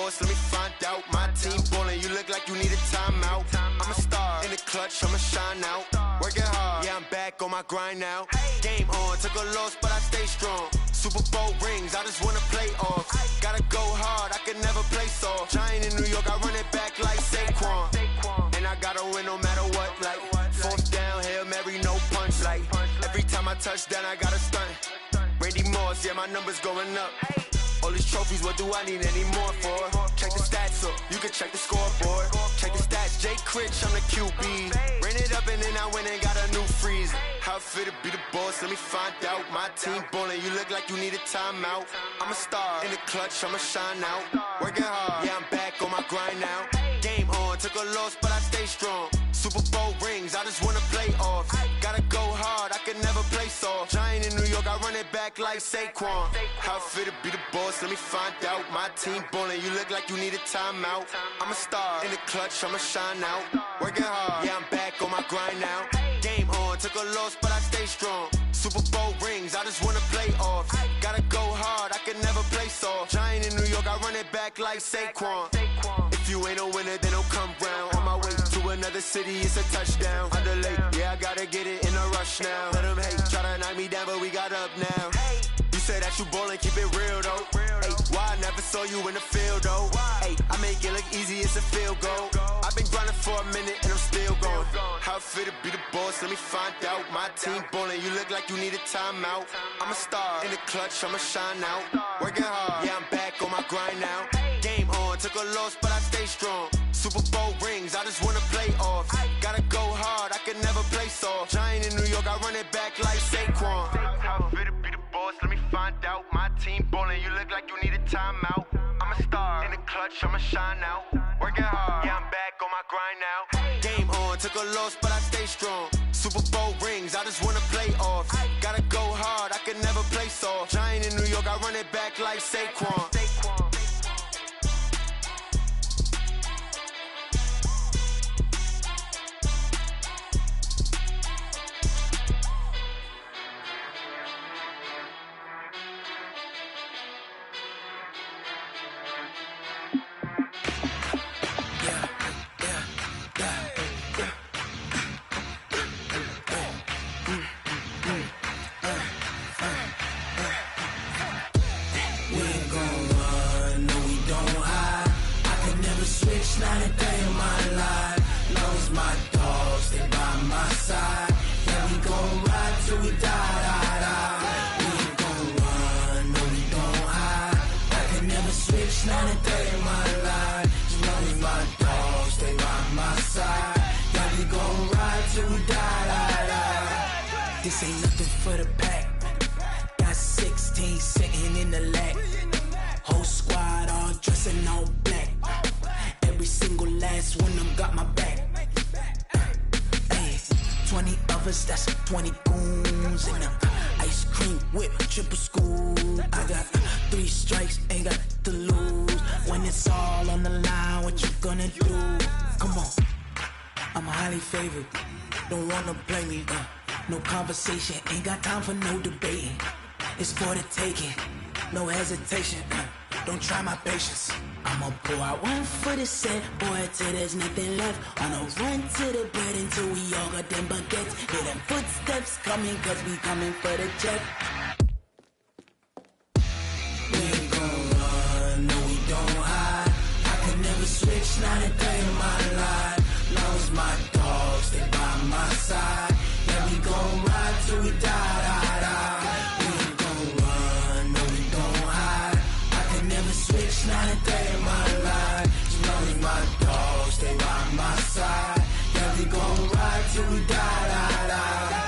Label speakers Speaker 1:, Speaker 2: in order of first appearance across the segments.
Speaker 1: boss, let me find out. My team ballin', you look like you need a timeout. I'm a star, in the clutch, I'ma shine out. Working hard, yeah, I'm back on my grind now. Game on, took a loss, but I stay strong. Super Bowl rings, I just wanna play off. Gotta go hard, I can never play soft. Giant in New York, I run it back like Saquon. And I gotta win no matter what, like fourth down, Hail Mary, no punch. Like every time I touch down, I gotta stunt. Randy Moss, yeah, my numbers going up. All these trophies, what do I need any more for? Check the stats up, you can check the scoreboard. Check the stats, Jay Critch, I'm the QB. Ran it up and then I went and got a new freeze. How it feel to be the boss, let me find out. My team ballin', you look like you need a timeout. I'm a star, in the clutch, I'ma shine out. Working hard, yeah, I'm back on my grind now. Game on, took a loss, but I stay strong. Super Bowl rings, I just wanna play off. Gotta go hard, I can never play soft. Giant in New York, I run it back like Saquon. How it feel to be the boss, let me find out. My team ballin', you look like you need a timeout. I'm a star, in the clutch, I'ma shine out. Working hard, yeah, I'm back on my grind now. Game on, took a loss, but I stay strong. Super Bowl rings, I just wanna play off. Gotta go hard, I can never play soft. Giant in New York, I run it back like Saquon. If you ain't a winner, then don't come round. On my way to another city, it's a touchdown. Underlay, yeah, I gotta get it in a rush now. Let them hate, try to knock me down, but we got up now. You say that you ballin', keep it real though. Hey, why I never saw you in the field though? Hey, I make it look easy, it's a field goal. I've been grinding for a minute and I'm still going. How it feel to be the boss, let me find out. My team ballin', you look like you need a timeout. I'm a star, in the clutch, I'ma shine out. Working hard, yeah, I'm back on my grind now. Game on, took a loss, but I stay strong. Super Bowl rings, I just wanna play off. Gotta go hard, I can never play soft. Giant in New York, I run it back like Saquon. How it feel to be the boss, let me find out. My team ballin', you look like you need a timeout. I'm a star, in the clutch, I'ma shine out. Working hard, yeah, I'm back on my grind now. Game on, took a loss, but I stay strong. Super Bowl rings, I just wanna play off. Gotta go hard, I can never play soft. Giant in New York, I run it back like Saquon.
Speaker 2: Not a day in my life. Love's my dogs, stay by my side. Yeah, we gon' ride till we die, die, die. We ain't gon' run, no, we don't hide. I can never switch, not a day in my life. As long as my dogs stay by my side. Yeah, we gon' ride till we die, die, die. This ain't nothing for the pack. Got 16 sitting in the lap. Whole squad all dressing all black. Every single last one of them got my back. Ay, 20 of us, that's 20 goons in them. Ice cream whip, triple scoop. I got 3 strikes, ain't got to lose. When it's all on the line, what you gonna do? Come on, I'm highly favored. Don't wanna play me, no conversation. Ain't got time for no debating. It's for the taking, no hesitation. Don't try my patience. I'ma pour out one for the set, boy, till there's nothing left. On a run to the bread until we all got them baguettes. Hear them footsteps coming, cause we coming for the jet. We ain't gon' run, no, we don't hide. I can never switch, not a day in my life. Long as my dogs stay by my side. Yeah, we gon' ride till we die, die, die. We ain't gon' run, no, we don't hide. I can never switch, not a day in my life. As long as my dogs stay by my side. Yeah, we gon' ride till we die, die, die.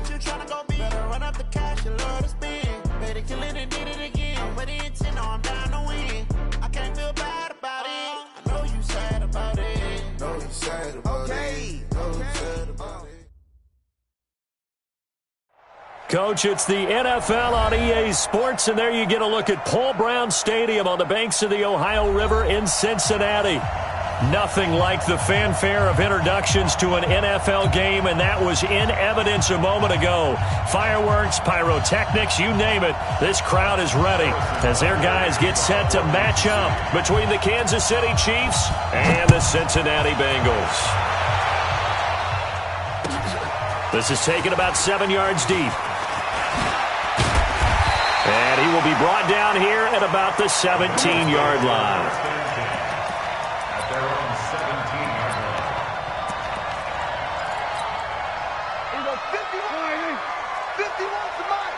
Speaker 3: with you tryna go be. Better run up the cash, you love to spend. Better kill it and did it again. With the intent, no, I'm down to win. I can't feel bad about it. I know you sad about it.
Speaker 2: Know you sad about it. Know you sad about it.
Speaker 4: Coach, it's the NFL on EA Sports, and there you get a look at Paul Brown Stadium on the banks of the Ohio River in Cincinnati. Nothing like the fanfare of introductions to an NFL game, and that was in evidence a moment ago. Fireworks, pyrotechnics, you name it. This crowd is ready as their guys get set to match up between the Kansas City Chiefs and the Cincinnati Bengals. This is taken about 7 yards deep. And he will be brought down here at about the 17-yard line.
Speaker 5: At their own 17-yard line.
Speaker 6: Here we go, 51. 51 to mine.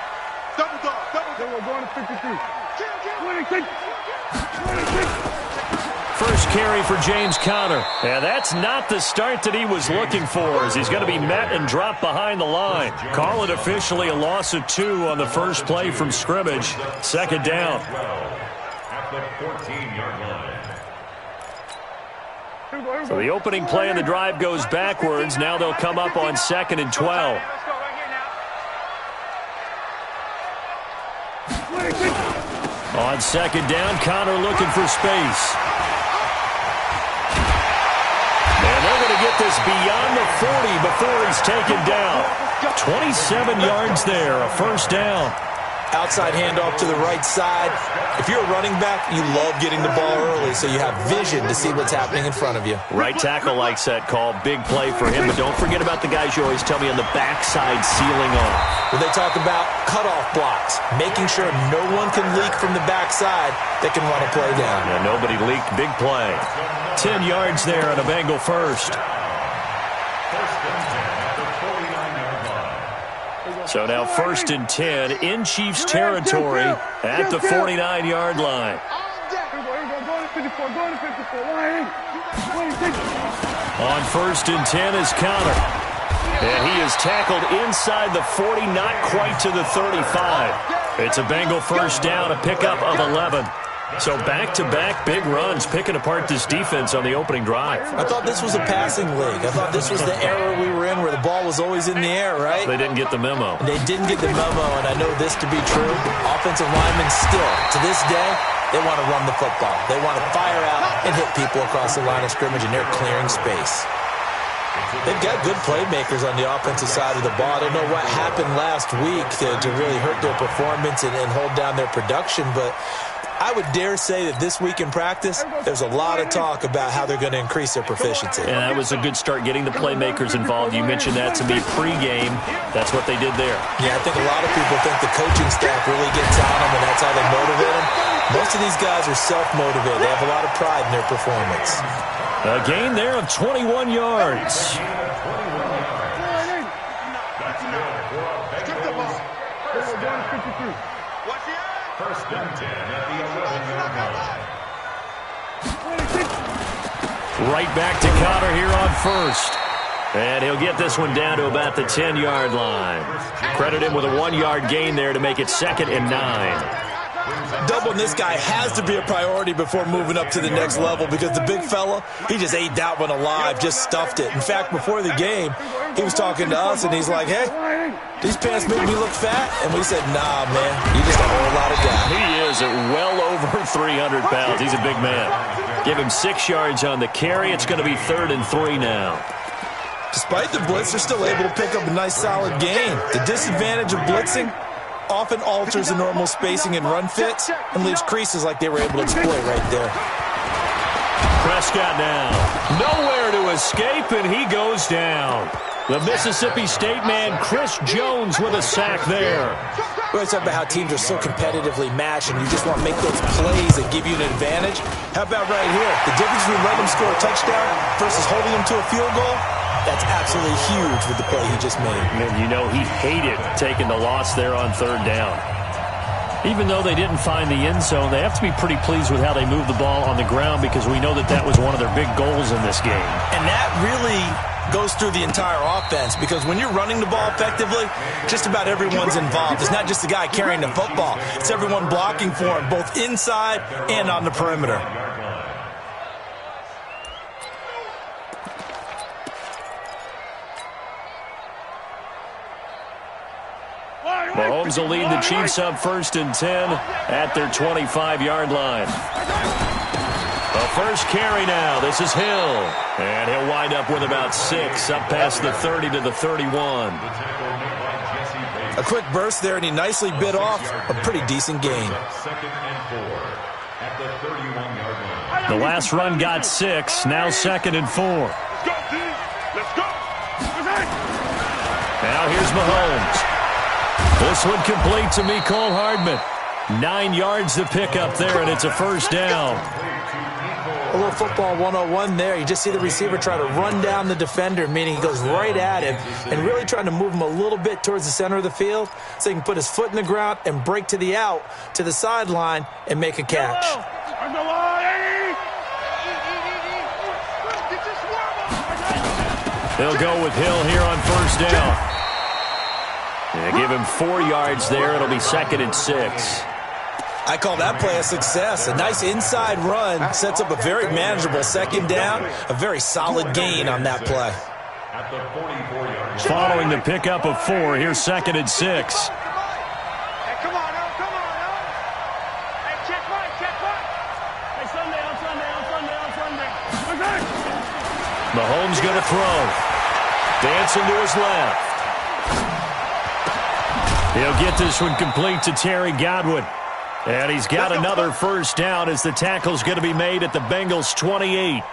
Speaker 6: Double dog. Then we're going to 53. 26.
Speaker 4: First carry for James Conner. And that's not the start that he was looking for, as he's going to be met and dropped behind the line. Call it officially a loss of 2 on the first play from scrimmage. Second down.
Speaker 5: At the 14-yard line.
Speaker 4: So the opening play of the drive goes backwards. Now they'll come up on 2nd and 12. On second down, Conner looking for space. And they're going to get this beyond the 40 before he's taken down. 27 yards there, a first down.
Speaker 7: Outside handoff to the right side. If you're a running back, you love getting the ball early so you have vision to see what's happening in front of you.
Speaker 4: Right tackle likes that call. Big play for him, but don't forget about the guys you always tell me on the backside sealing off.
Speaker 7: Well, they talk about cutoff blocks, making sure no one can leak from the backside that can run a play down.
Speaker 4: Yeah, nobody leaked. Big play. 10 yards there on a Bengal first. So now 1st and 10 in Chiefs territory at the 49-yard line. On 1st and 10 is Conner. And he is tackled inside the 40, not quite to the 35. It's a Bengal first down, a pickup of 11. So back-to-back big runs, picking apart this defense on the opening drive.
Speaker 7: I thought this was a passing league. I thought this was the era we were in where the ball was always in the air, right?
Speaker 4: They didn't get the memo.
Speaker 7: They didn't get the memo, and I know this to be true. Offensive linemen still, to this day, they want to run the football. They want to fire out and hit people across the line of scrimmage, and they're clearing space. They've got good playmakers on the offensive side of the ball. I don't know what happened last week to really hurt their performance and hold down their production, but I would dare say that this week in practice, there's a lot of talk about how they're going to increase their proficiency.
Speaker 4: And that was a good start, getting the playmakers involved. You mentioned that to me pregame. That's what they did there.
Speaker 7: Yeah, I think a lot of people think the coaching staff really gets on them, and that's how they motivate them. Most of these guys are self-motivated. They have a lot of pride in their performance.
Speaker 4: A gain there of 21 yards.
Speaker 5: First and 10 at the 11-yard line.
Speaker 4: Right back to Conner here on first. And he'll get this one down to about the 10-yard line. Credit him with a 1-yard gain there to make it 2nd and 9.
Speaker 7: Doubling this guy has to be a priority before moving up to the next level because the big fella, he just ate that one alive, just stuffed it. In fact, before the game, he was talking to us, and he's like, hey, these pants make me look fat? And we said, nah, man, you're just a whole lot of guy.
Speaker 4: He is at well over 300 pounds. He's a big man. Give him 6 yards on the carry. It's going to be 3rd and 3 now.
Speaker 7: Despite the blitz, they're still able to pick up a nice, solid gain. The disadvantage of blitzing often alters the normal spacing and run fits and leaves creases like they were able to exploit right there.
Speaker 4: Prescott now. Nowhere to escape, and he goes down. The Mississippi State man, Chris Jones, with a sack there.
Speaker 7: We always talk about how teams are so competitively matched, and you just want to make those plays that give you an advantage. How about right here? The difference between letting them score a touchdown versus holding them to a field goal? That's absolutely huge with the play he just made.
Speaker 4: And you know he hated taking the loss there on 3rd down. Even though they didn't find the end zone, they have to be pretty pleased with how they moved the ball on the ground because we know that that was one of their big goals in this game.
Speaker 7: And that really goes through the entire offense, because when you're running the ball effectively, just about everyone's involved. It's not just the guy carrying the football. It's everyone blocking for him, both inside and on the perimeter.
Speaker 4: Mahomes will lead the Chiefs up 1st and 10 at their 25-yard line. The first carry now. This is Hill. And he'll wind up with about 6 up past the 30 to the 31.
Speaker 7: A quick burst there, and he nicely bit off a pretty decent gain.
Speaker 4: The last run got 6. Now 2nd and 4.
Speaker 6: Let's go.
Speaker 4: Now here's Mahomes. This one complete to Mecole Hardman. 9 yards to pick up there, and it's a first down.
Speaker 7: A little football 101 there. You just see the receiver try to run down the defender, meaning he goes right at him and really trying to move him a little bit towards the center of the field so he can put his foot in the ground and break to the out, to the sideline, and make a catch.
Speaker 4: They'll go with Hill here on first down. And give him 4 yards there. It'll be 2nd and 6.
Speaker 7: I call that play a success. A nice inside run sets up a very manageable 2nd down. A very solid gain on that play.
Speaker 4: Following the pickup of 4, here's 2nd and 6.
Speaker 6: Hey, come on, come on, Hey, check right. Hey, Sunday.
Speaker 4: Mahomes going to throw. Dancing to his left. He'll get this one complete to Terry Godwin. And he's got another first down as the tackle's going to be made at the Bengals' 28.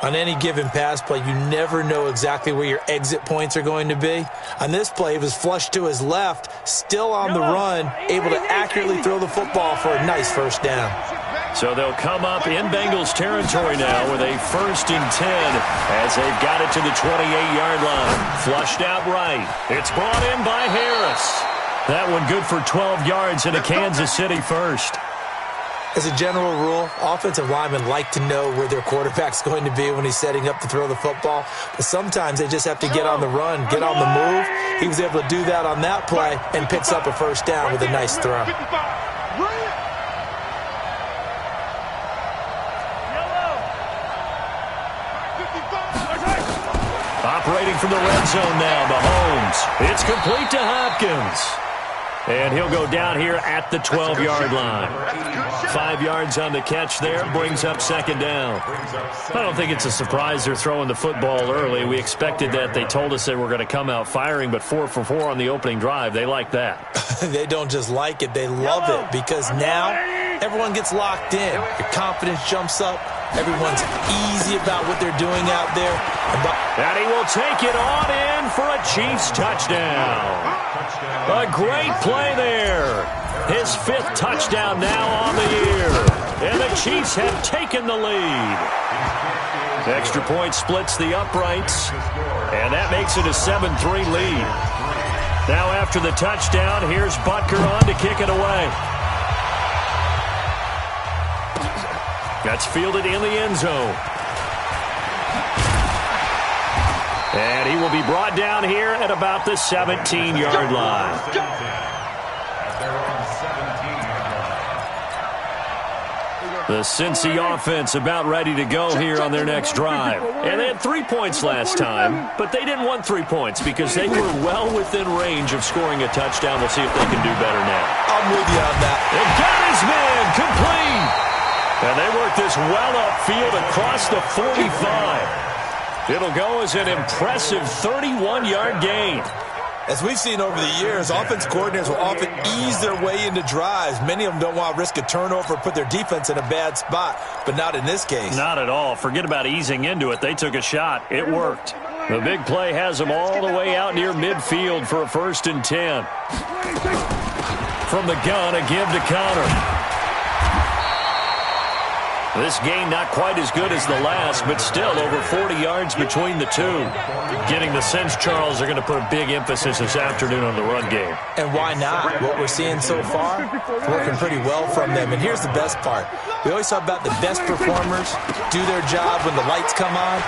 Speaker 7: On any given pass play, you never know exactly where your exit points are going to be. On this play, it was flushed to his left, still on the run, able to accurately throw the football for a nice first down.
Speaker 4: So they'll come up in Bengals territory now with a 1st and 10 as they've got it to the 28-yard line. Flushed out right. It's brought in by Harris. That one good for 12 yards and a Kansas City first.
Speaker 7: As a general rule, offensive linemen like to know where their quarterback's going to be when he's setting up to throw the football. But sometimes they just have to get on the run, get on the move. He was able to do that on that play and picks up a first down with a nice throw.
Speaker 4: Operating from the red zone now, Mahomes. It's complete to Hopkins. And he'll go down here at the 12-yard line. 5 yards on the catch there, brings up 2nd down. I don't think it's a surprise they're throwing the football early. We expected that. They told us they were going to come out firing, but 4 for 4 on the opening drive. They like that.
Speaker 7: They don't just like it, they love it, because now everyone gets locked in. Your confidence jumps up. Everyone's easy about what they're doing out there.
Speaker 4: And he will take it on in for a Chiefs touchdown. A great play there. His 5th touchdown now on the year. And the Chiefs have taken the lead. Extra point splits the uprights. And that makes it a 7-3 lead. Now after the touchdown, here's Butker on to kick it away. That's fielded in the end zone. And he will be brought down here at about the 17-yard line. The Cincy offense about ready to go here on their next drive. And they had 3 points last time, but they didn't want 3 points because they were well within range of scoring a touchdown. We'll see if they can do better now.
Speaker 7: I'm with you on that.
Speaker 4: They got his man complete. And they work this well upfield across the 45. It'll go as an impressive 31-yard gain.
Speaker 7: As we've seen over the years, offense coordinators will often ease their way into drives. Many of them don't want to risk a turnover or put their defense in a bad spot, but not in this case.
Speaker 4: Not at all. Forget about easing into it. They took a shot. It worked. The big play has them all the way out near midfield for a 1st and 10. From the gun, a give to Connor. This game not quite as good as the last, but still over 40 yards between the two. Getting the sense, Charles, they're going to put a big emphasis this afternoon on the run game.
Speaker 7: And why not? What we're seeing so far, it's working pretty well from them. And here's the best part. We always talk about the best performers do their job when the lights come on.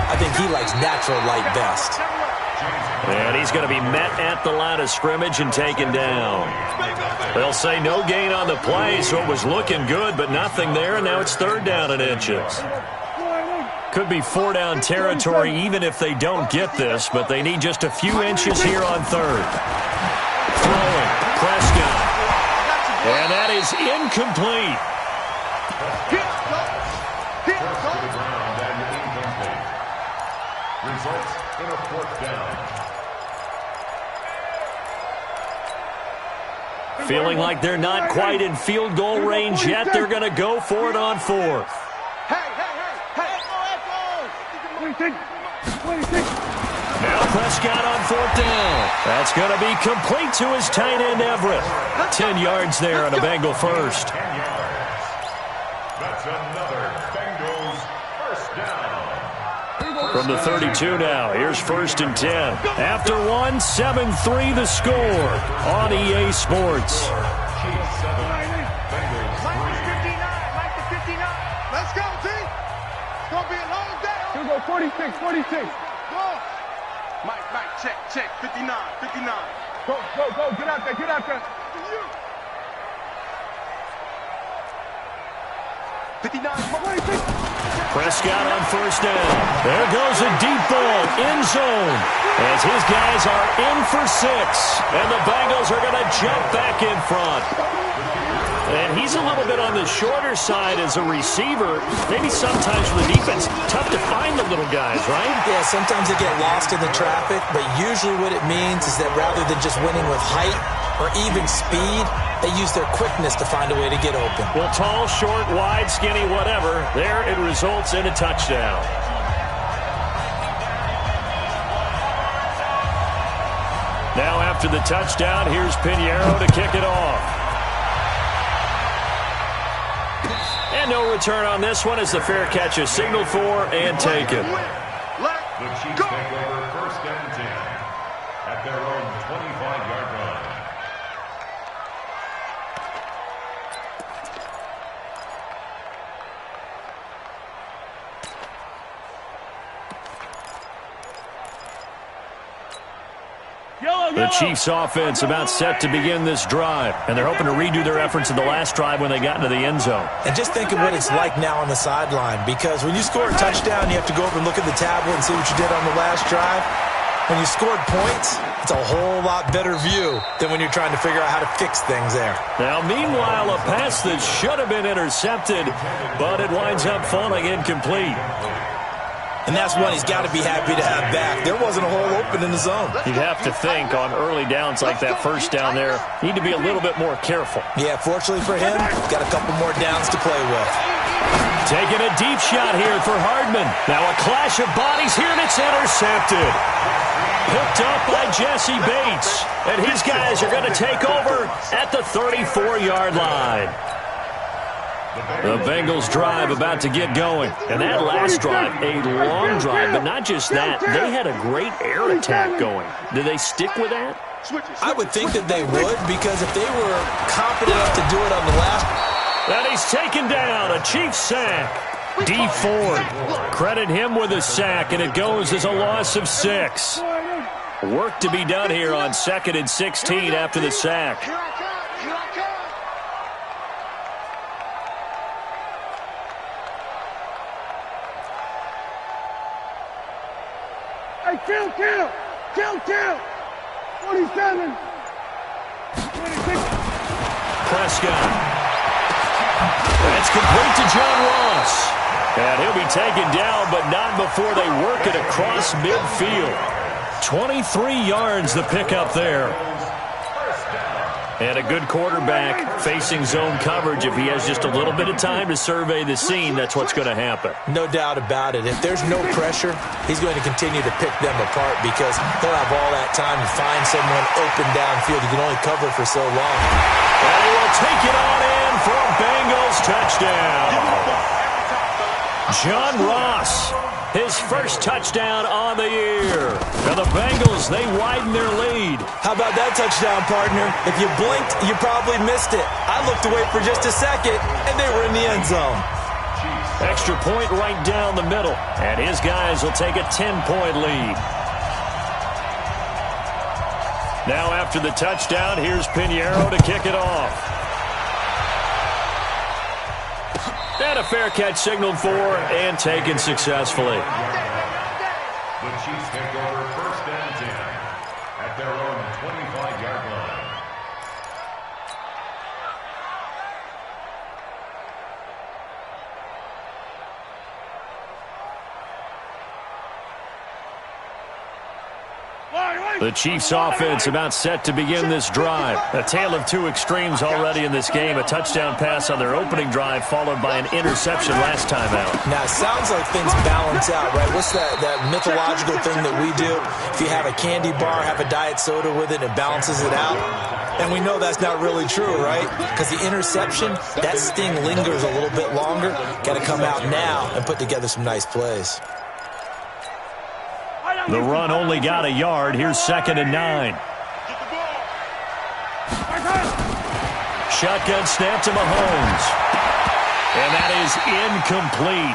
Speaker 7: I think he likes natural light best.
Speaker 4: And he's going to be met at the line of scrimmage and taken down. They'll say no gain on the play, so it was looking good, but nothing there, and now it's 3rd down and inches. Could be 4-down territory even if they don't get this, but they need just a few inches here on 3rd. Throwing, Prescott. And that is incomplete.
Speaker 5: Results in a 4th down.
Speaker 4: Feeling like they're not quite in field goal range yet. They're going to go for it on 4th. Now Prescott on 4th down. That's going to be complete to his tight end, Everett. 10 yards there on a Bengal first.
Speaker 5: 10 yards. That's another Bengals first down.
Speaker 4: From the 32 now, here's 1st and 10. After 7-3 the score on EA Sports.
Speaker 6: Let's go, team. It's going to be a long day. Here we go, 46. Go. Mike, check. 59. Go. Get out there. 59, 26.
Speaker 4: Prescott on 1st down. There goes a deep ball, end zone, as his guys are in for 6. And the Bengals are going to jump back in front. And he's a little bit on the shorter side as a receiver. Maybe sometimes for the defense, tough to find the little guys, right?
Speaker 7: Yeah, sometimes they get lost in the traffic, but usually what it means is that rather than just winning with height or even speed, they use their quickness to find a way to get open.
Speaker 4: Well, tall, short, wide, skinny, whatever, there it results in a touchdown. Now after the touchdown, here's Pinheiro to kick it off. And no return on this one as the fair catch is signaled for and taken.
Speaker 5: The Chiefs take over 1st and 10 at their own 25-yard line.
Speaker 4: The Chiefs offense about set to begin this drive, and they're hoping to redo their efforts in the last drive when they got into the end zone.
Speaker 7: And just think of what it's like now on the sideline, because when you score a touchdown, you have to go over and look at the tablet and see what you did on the last drive. When you scored points, it's a whole lot better view than when you're trying to figure out how to fix things there.
Speaker 4: Now, meanwhile, a pass that should have been intercepted, but it winds up falling incomplete.
Speaker 7: And that's one he's got to be happy to have back. There wasn't a hole open in the zone.
Speaker 4: You'd have to think on early downs like that first down there, need to be a little bit more careful.
Speaker 7: Yeah, fortunately for him, got a couple more downs to play with.
Speaker 4: Taking a deep shot here for Hardman. Now a clash of bodies here, and it's intercepted. Picked up by Jesse Bates. And his guys are going to take over at the 34-yard line. The Bengals drive about to get going. And that last drive, a long drive, but not just that. They had a great air attack going. Do they stick with that?
Speaker 7: I would think that they would, because if they were confident enough to do it on the last.
Speaker 4: And he's taken down, a Chiefs sack. D. Ford, credit him with a sack, and it goes as a loss of 6. Work to be done here on 2nd and 16 after the sack.
Speaker 6: Hey, kill. 47. 26.
Speaker 4: Prescott. That's complete to John Ross. And he'll be taken down, but not before they work it across midfield. 23 yards the pickup there. And a good quarterback facing zone coverage. If he has just a little bit of time to survey the scene, that's what's going to happen.
Speaker 7: No doubt about it. If there's no pressure, he's going to continue to pick them apart because he'll have all that time to find someone open downfield. He can only cover for so long.
Speaker 4: And he will take it on in for a Bengals touchdown. John Ross, his first touchdown on the year. And the Bengals, they widen their lead.
Speaker 7: How about that touchdown, partner? If you blinked, you probably missed it. I looked away for just a second, and they were in the end zone.
Speaker 4: Extra point right down the middle. And his guys will take a 10-point lead. Now after the touchdown, here's Pinheiro to kick it off. And a fair catch signaled for and taken successfully.
Speaker 5: The Chiefs take over 1st and 10 at their own 25-yard line.
Speaker 4: The Chiefs offense about set to begin this drive. A tale of two extremes already in this game. A touchdown pass on their opening drive followed by an interception last time out.
Speaker 7: Now, it sounds like things balance out, right? What's that mythological thing that we do? If you have a candy bar, have a diet soda with it, it balances it out. And we know that's not really true, right? Because the interception, that sting lingers a little bit longer. Got to come out now and put together some nice plays.
Speaker 4: The run only got a yard. Here's 2nd and 9. Shotgun snap to Mahomes. And that is incomplete.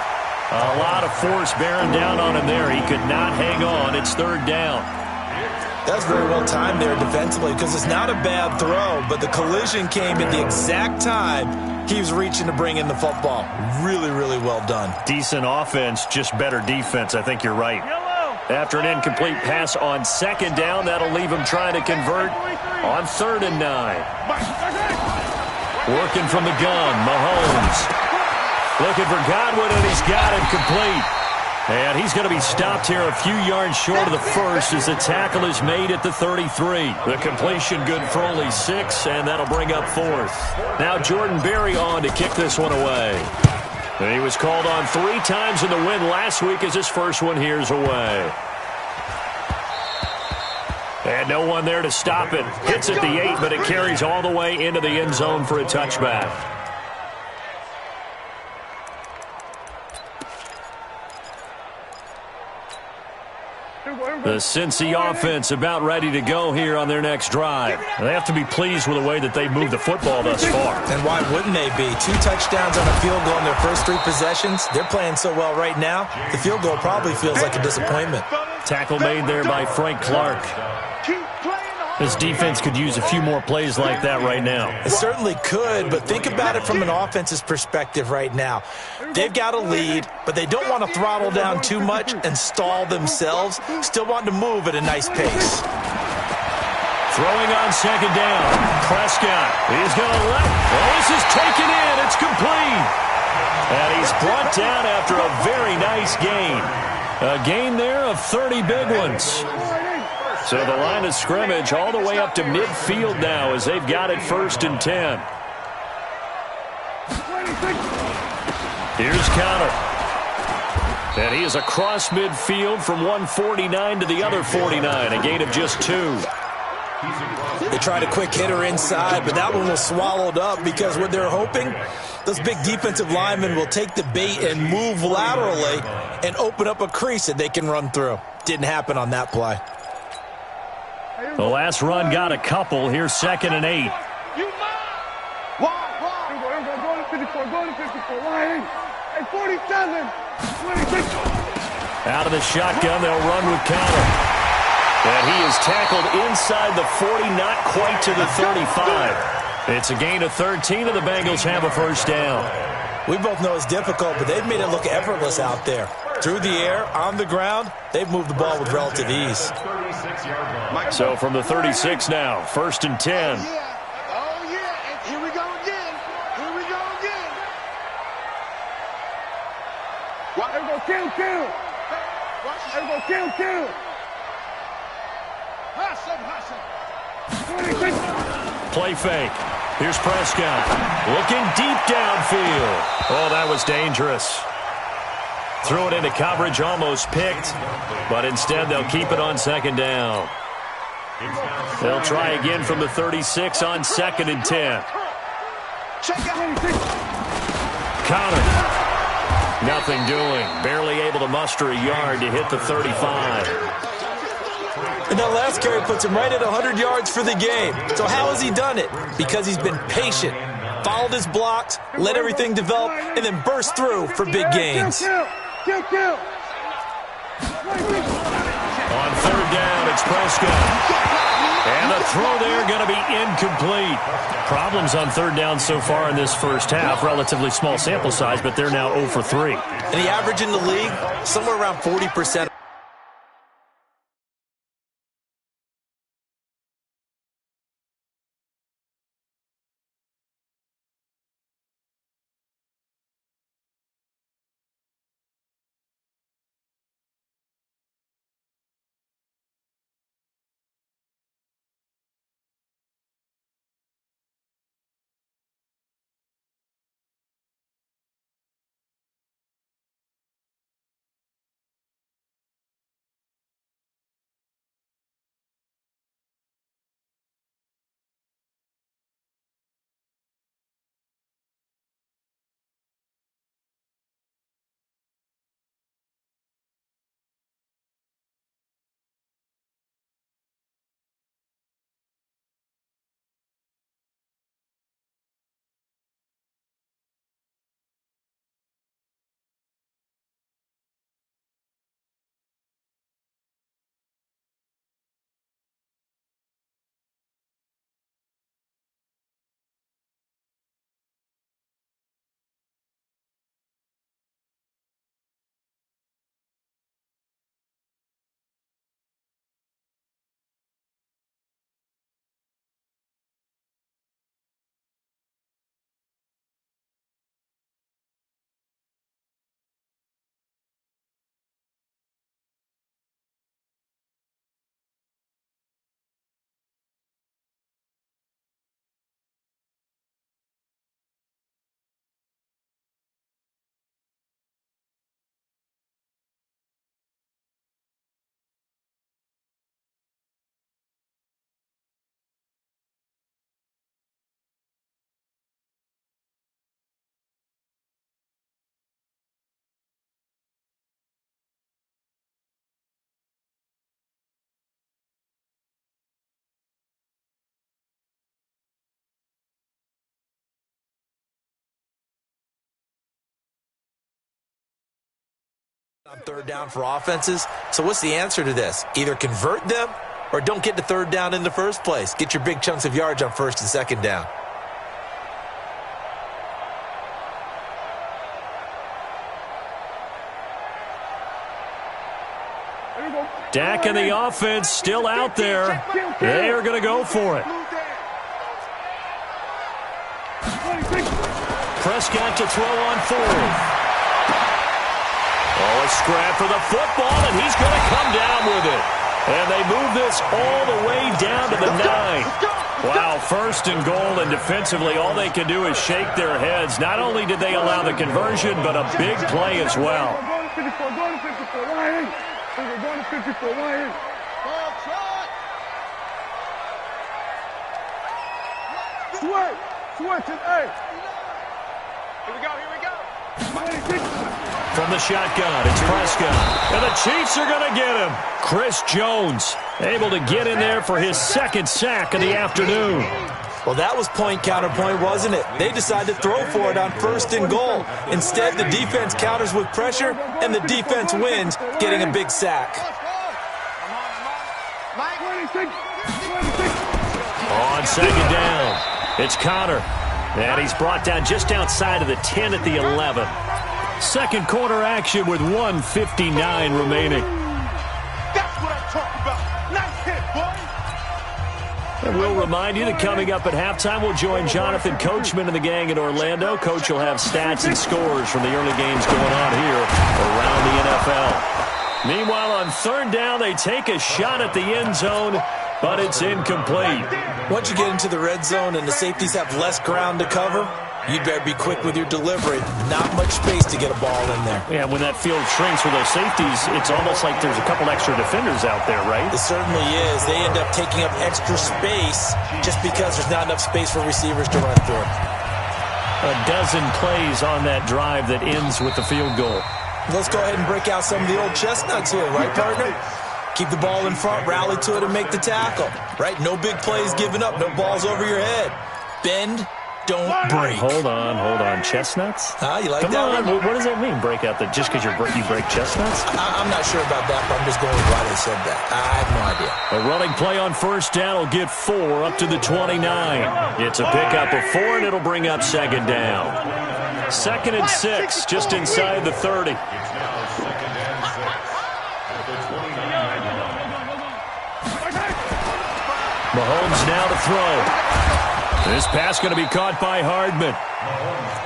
Speaker 4: A lot of force bearing down on him there. He could not hang on. It's 3rd down.
Speaker 7: That's very well timed there defensively because it's not a bad throw, but the collision came at the exact time he was reaching to bring in the football. Really, really well done.
Speaker 4: Decent offense, just better defense. I think you're right. After an incomplete pass on 2nd down, that'll leave him trying to convert on 3rd and 9. Working from the gun, Mahomes. Looking for Godwin, and he's got it complete. And he's going to be stopped here a few yards short of the first as the tackle is made at the 33. The completion good for only 6, and that'll bring up 4th. Now Jordan Berry on to kick this one away. And he was called on 3 times in the win last week as his first one here's away. And no one there to stop it. Hits at the 8, but it carries all the way into the end zone for a touchback. The Cincy offense about ready to go here on their next drive. They have to be pleased with the way that they've moved the football thus far.
Speaker 7: And why wouldn't they be? 2 touchdowns on a field goal in their first 3 possessions. They're playing so well right now, the field goal probably feels like a disappointment.
Speaker 4: Tackle made there by Frank Clark. This defense could use a few more plays like that right now.
Speaker 7: It certainly could, but think about it from an offense's perspective right now. They've got a lead, but they don't want to throttle down too much and stall themselves. Still want to move at a nice pace.
Speaker 4: Throwing on 2nd down. Prescott. He's going to let. Well, this is taken in. It's complete. And he's brought down after a very nice gain. A gain there of 30 big ones. So the line of scrimmage all the way up to midfield now as they've got it 1st and 10. Here's Connor. And he is across midfield from 149 to the other 49. A gain of just 2.
Speaker 7: They tried a quick hitter inside, but that one was swallowed up because what they're hoping, those big defensive linemen will take the bait and move laterally and open up a crease that they can run through. Didn't happen on that play.
Speaker 4: The last run got a couple. Here's 2nd and 8.
Speaker 6: Go to 54, go to 54, line. Hey, 47, 26.
Speaker 4: Out of the shotgun, they'll run with Connor. And he is tackled inside the 40, not quite to the 35. It's a gain of 13, and the Bengals have a 1st down.
Speaker 7: We both know it's difficult, but they've made it look effortless out there. Through the air, on the ground, they've moved the ball with relative ease.
Speaker 4: So from the 36 now, 1st and 10.
Speaker 6: Oh, yeah. And here we go again. Here we go again. There we go, kill. There we go, kill. Hustle. 26.
Speaker 4: Play fake. Here's Prescott. Looking deep downfield. Oh, that was dangerous. Threw it into coverage, almost picked. But instead, they'll keep it on 2nd down. They'll try again from the 36 on 2nd and 10. Connor Nothing doing. Barely able to muster a yard to hit the 35.
Speaker 7: And that last carry puts him right at 100 yards for the game. So how has he done it? Because he's been patient, followed his blocks, let everything develop, and then burst through for big gains.
Speaker 6: Kill.
Speaker 4: On third down, it's Prescott. And the throw there going to be incomplete. Problems on third down so far in this first half. Relatively small sample size, but they're now 0 for 3.
Speaker 7: And the average in the league, somewhere around 40%. On third down for offenses. So what's the answer to this? Either convert them or don't get to third down in the first place. Get your big chunks of yards on first and second down.
Speaker 4: Dak and the offense still out there. They are going to go for it. Prescott to throw on fourth. Oh, a scrap for the football, and he's going to come down with it. And they move this all the way down to the 9. Wow, first and goal, and defensively, all they can do is shake their heads. Not only did they allow the conversion, but a big play as well.
Speaker 6: Switch it, hey. Here we go.
Speaker 4: From the shotgun, it's Prescott. And the Chiefs are going to get him. Chris Jones able to get in there for his second sack of the afternoon.
Speaker 7: Well, that was point counterpoint, wasn't it? They decided to throw for it on first and goal. Instead, the defense counters with pressure, and the defense wins, getting a big sack.
Speaker 4: On second down, it's Connor. And he's brought down just outside of the 10 at the 11. Second quarter action with 1:59 remaining.
Speaker 6: That's what I'm talking about. Nice hit, boy.
Speaker 4: And we'll remind you that coming up at halftime, we'll join Jonathan Coachman and the gang in Orlando. Coach will have stats and scores from the early games going on here around the NFL. Meanwhile, on third down, they take a shot at the end zone, but it's incomplete.
Speaker 7: Once you get into the red zone and the safeties have less ground to cover, you'd better be quick with your delivery. Not much space to get a ball in there.
Speaker 4: Yeah, when that field shrinks with those safeties, it's almost like there's a couple extra defenders out there, right?
Speaker 7: It certainly is. They end up taking up extra space just because there's not enough space for receivers to run through.
Speaker 4: a dozen plays on that drive that ends with the field goal.
Speaker 7: Let's go ahead and break out some of the old chestnuts here, right, partner? Keep the ball in front, rally to it, and make the tackle, right? No big plays given up, no balls over your head. Bend, don't break.
Speaker 4: Hold on. Chestnuts?
Speaker 7: You like
Speaker 4: Come
Speaker 7: that
Speaker 4: on.
Speaker 7: one?
Speaker 4: What does that mean, break out? Just because you break chestnuts?
Speaker 7: I'm not sure about that, but I'm just going with why they said that. I have no idea.
Speaker 4: A running play on first down will get 4 up to the 29. It's a pickup of 4, and it'll bring up second down. 2nd and 6, just inside the 30.
Speaker 5: It's now 2nd and 6 at the 29-yard line.
Speaker 4: Mahomes now to throw. This pass going to be caught by Hardman.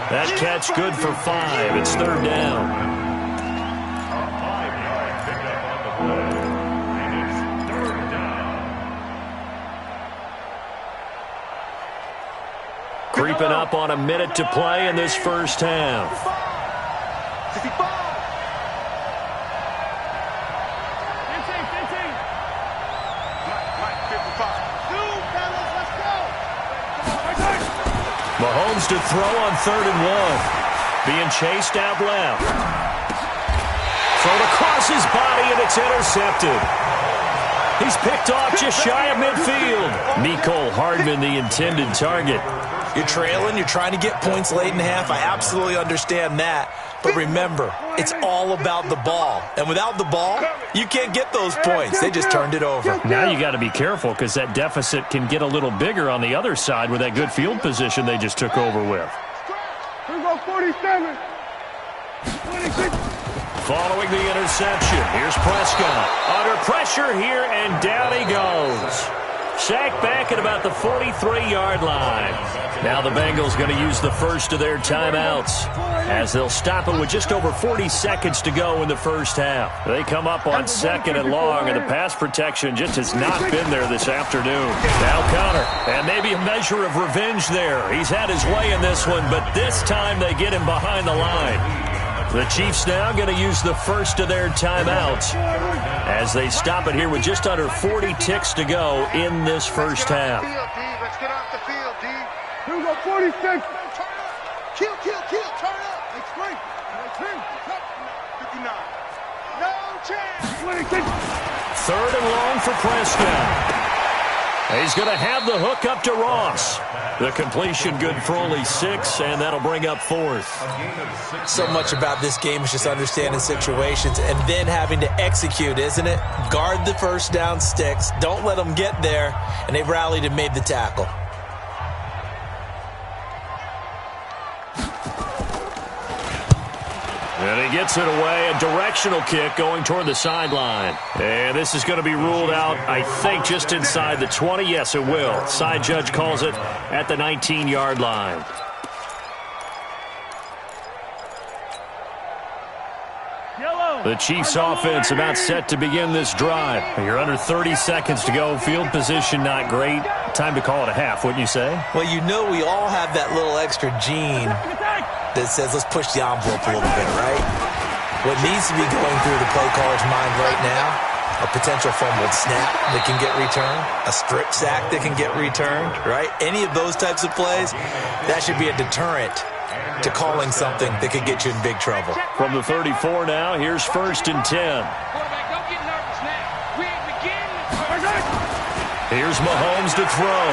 Speaker 4: That catch good for 5. It's 3rd down.
Speaker 5: A 5-yard pickup on the play, and it's 3rd down.
Speaker 4: Creeping up on a minute to play in this first half.
Speaker 6: 55.
Speaker 4: Mahomes to throw on 3rd and 1. Being chased out left. Thrown across his body, and it's intercepted. He's picked off just shy of midfield. Mecole Hardman, the intended target.
Speaker 7: You're trailing, you're trying to get points late in half. I absolutely understand that. But remember, it's all about the ball. And without the ball, you can't get those points. They just turned it over.
Speaker 4: Now you got to be careful because that deficit can get a little bigger on the other side with that good field position they just took over with.
Speaker 6: Here we go, 47. 26.
Speaker 4: Following the interception, here's Prescott. Under pressure here, and down he goes. Sacked back at about the 43-yard line. Now the Bengals going to use the first of their timeouts as they'll stop it with just over 40 seconds to go in the first half. They come up on 2nd and long, and the pass protection just has not been there this afternoon. Now Connor, and maybe a measure of revenge there. He's had his way in this one, but this time they get him behind the line. The Chiefs now going to use the first of their timeouts as they stop it here with just under 40 ticks to go in this first half.
Speaker 6: Let's get off the field, D. Here we go, 46. Kill, turn up. It's free. 59. No chance. 26.
Speaker 4: 3rd and long for Prescott. He's going to have the hook up to Ross. The completion good for only 6, and that'll bring up 4th.
Speaker 7: So much about this game is just understanding situations and then having to execute, isn't it? Guard the first down sticks. Don't let them get there. And they rallied and made the tackle.
Speaker 4: And he gets it away, a directional kick going toward the sideline. And this is going to be ruled out, I think, just inside the 20. Yes, it will. Side judge calls it at the 19-yard line. The Chiefs offense about set to begin this drive. You're under 30 seconds to go. Field position not great. Time to call it a half, wouldn't you say?
Speaker 7: Well, you know we all have that little extra gene that says let's push the envelope a little bit, right? What needs to be going through the play caller's mind right now, a potential fumbled snap that can get returned, a strip sack that can get returned, right? Any of those types of plays, that should be a deterrent to calling something that could get you in big trouble.
Speaker 4: From the 34 now, here's 1st and 10. Here's Mahomes to throw.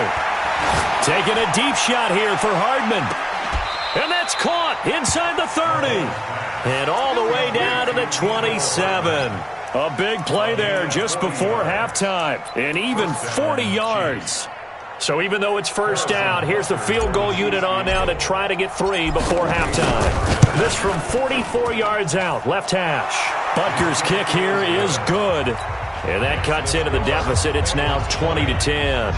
Speaker 4: Taking a deep shot here for Hardman. And that's caught inside the 30. And all the way down to the 27. A big play there just before halftime. And even 40 yards. So even though it's first down, here's the field goal unit on now to try to get 3 before halftime. This from 44 yards out, left hash. Butker's kick here is good. And that cuts into the deficit. It's now 20-10.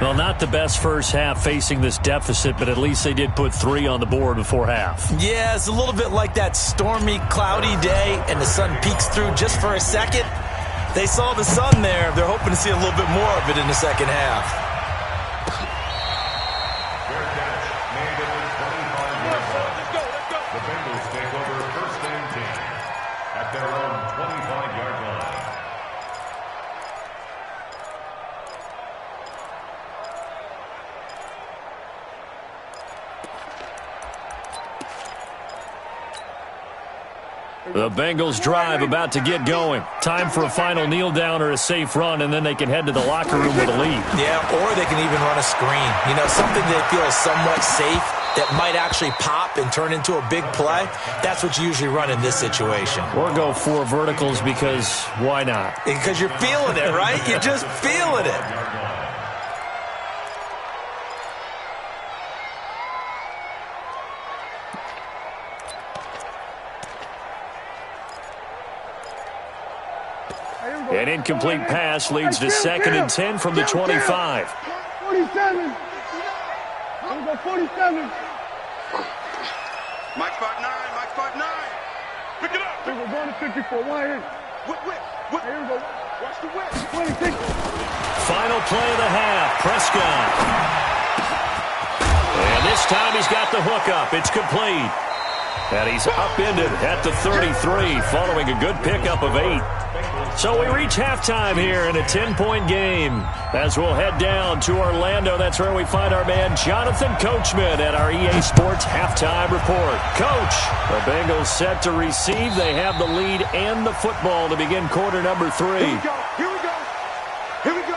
Speaker 4: Well, not the best first half facing this deficit, but at least they did put 3 on the board before half.
Speaker 7: Yeah, it's a little bit like that stormy, cloudy day, and the sun peeks through just for a second. They saw the sun there. They're hoping to see a little bit more of it in the second half.
Speaker 5: The Bengals take over 1st and 10 at their own 25-yard line.
Speaker 4: The Bengals drive about to get going. Time for a final kneel down or a safe run, and then they can head to the locker room with a lead.
Speaker 7: Yeah, or they can even run a screen. You know, something they feel is somewhat safe that might actually pop and turn into a big play. That's what you usually run in this situation.
Speaker 4: Or go 4 verticals because why not?
Speaker 7: Because you're feeling it, right? You're just feeling it.
Speaker 4: An incomplete pass leads to 2nd and 10 from the 25.
Speaker 6: 47. I'm going to go 47. Mike 5'9", Mike 5'9". Pick it up. Here we go, going to 54. Why in? Whip. Here we go. Watch the whip. 26.
Speaker 4: Final play of the half. Prescott. And this time he's got the hook up. It's complete. And he's upended at the 33 following a good pickup of 8. So we reach halftime here in a 10-point game. As we'll head down to Orlando, that's where we find our man Jonathan Coachman at our EA Sports Halftime Report. Coach, the Bengals set to receive. They have the lead and the football to begin quarter number 3.
Speaker 6: Here we go. Here we go.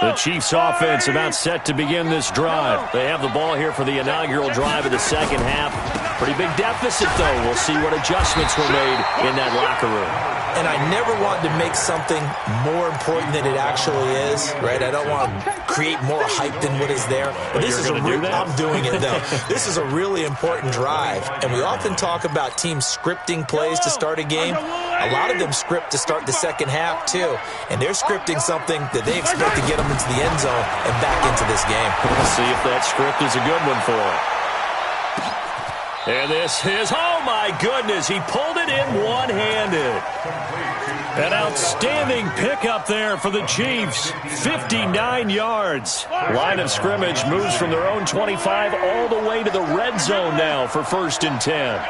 Speaker 4: The Chiefs offense about set to begin this drive. They have the ball here for the inaugural drive of the second half. Pretty big deficit, though. We'll see what adjustments were made in that locker room.
Speaker 7: And I never want to make something more important than it actually is, right? I don't want to create more hype than what is there. But this is I'm doing it, though. This is a really important drive. And we often talk about teams scripting plays to start a game. A lot of them script to start the second half, too. And they're scripting something that they expect to get them into the end zone and back into this game.
Speaker 4: We'll see if that script is a good one for them. And this is, oh my goodness, he pulled it in one-handed. An outstanding pickup there for the Chiefs. 59 yards. Line of scrimmage moves from their own 25 all the way to the red zone now for 1st and 10.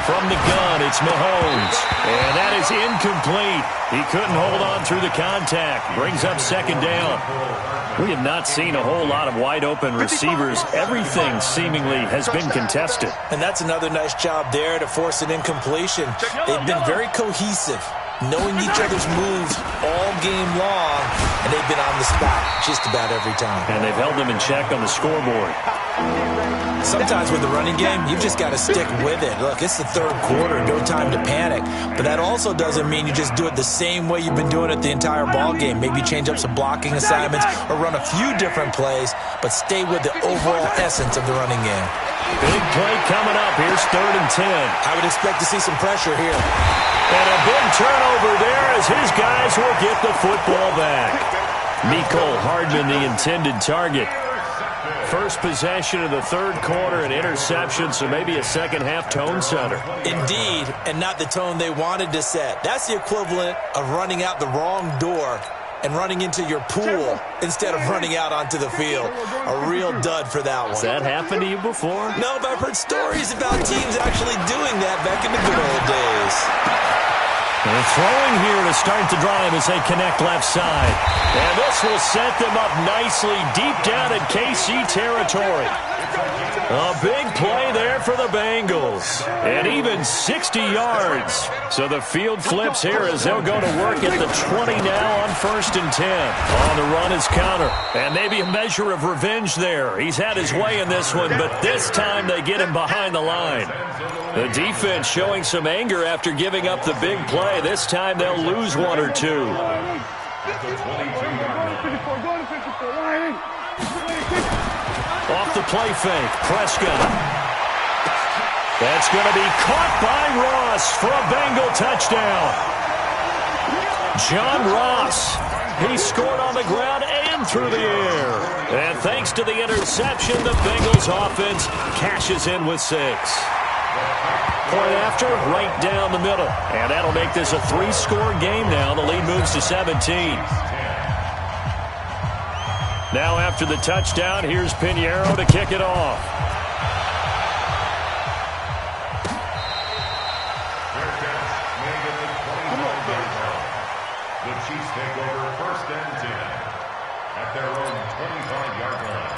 Speaker 4: From the gun, it's Mahomes. And that is incomplete. He couldn't hold on through the contact. Brings up 2nd down. We have not seen a whole lot of wide-open receivers. Everything seemingly has been contested.
Speaker 7: And that's another nice job there to force an incompletion. They've been very cohesive, knowing each other's moves all game long, and they've been on the spot just about every time.
Speaker 4: And they've held them in check on the scoreboard.
Speaker 7: Sometimes with the running game, you've just got to stick with it. Look, it's the 3rd quarter, no time to panic. But that also doesn't mean you just do it the same way you've been doing it the entire ball game. Maybe change up some blocking assignments or run a few different plays, but stay with the overall essence of the running game.
Speaker 4: Big play coming up. Here's 3rd and 10.
Speaker 7: I would expect to see some pressure here.
Speaker 4: And a big turnover there as his guys will get the football back. Mecole Hardman, the intended target. First possession of the 3rd quarter, an interception, so maybe a second-half tone setter.
Speaker 7: Indeed, and not the tone they wanted to set. That's the equivalent of running out the wrong door and running into your pool instead of running out onto the field. A real dud for that one.
Speaker 4: Has that happened to you before?
Speaker 7: No, but I've heard stories about teams actually doing that back in the good old days.
Speaker 4: They're throwing here to start the drive as they connect left side. And this will set them up nicely deep down in KC territory. A big play there for the Bengals. And even 60 yards. So the field flips here as they'll go to work at the 20 now on 1st and 10. On the run is counter. And maybe a measure of revenge there. He's had his way in this one, but this time they get him behind the line. The defense showing some anger after giving up the big play. This time they'll lose 1 or 2. Off the play fake, Prescott. That's going to be caught by Ross for a Bengal touchdown. John Ross, he scored on the ground and through the air. And thanks to the interception, the Bengals offense cashes in with 6. Point after, right down the middle. And that'll make this a 3-score game now. The lead moves to 17. Now after the touchdown, here's Pinheiro to kick it off.
Speaker 5: The Chiefs take over 1st and 10 at their own 25-yard line.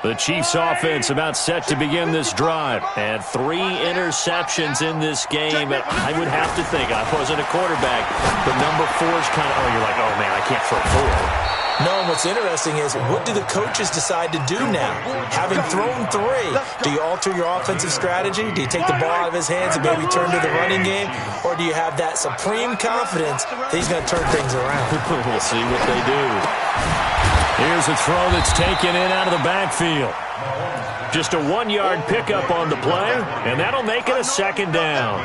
Speaker 4: The Chiefs offense about set to begin this drive. And 3 interceptions in this game. And I would have to think, I wasn't a quarterback, but number 4 is kind of, you're like, oh man, I can't throw 4.
Speaker 7: No, and what's interesting is, what do the coaches decide to do now? Having thrown 3, do you alter your offensive strategy? Do you take the ball out of his hands and maybe turn to the running game? Or do you have that supreme confidence that he's going to turn things around?
Speaker 4: We'll see what they do. Here's a throw that's taken in out of the backfield. Just a 1-yard pickup on the play, and that'll make it a 2nd down.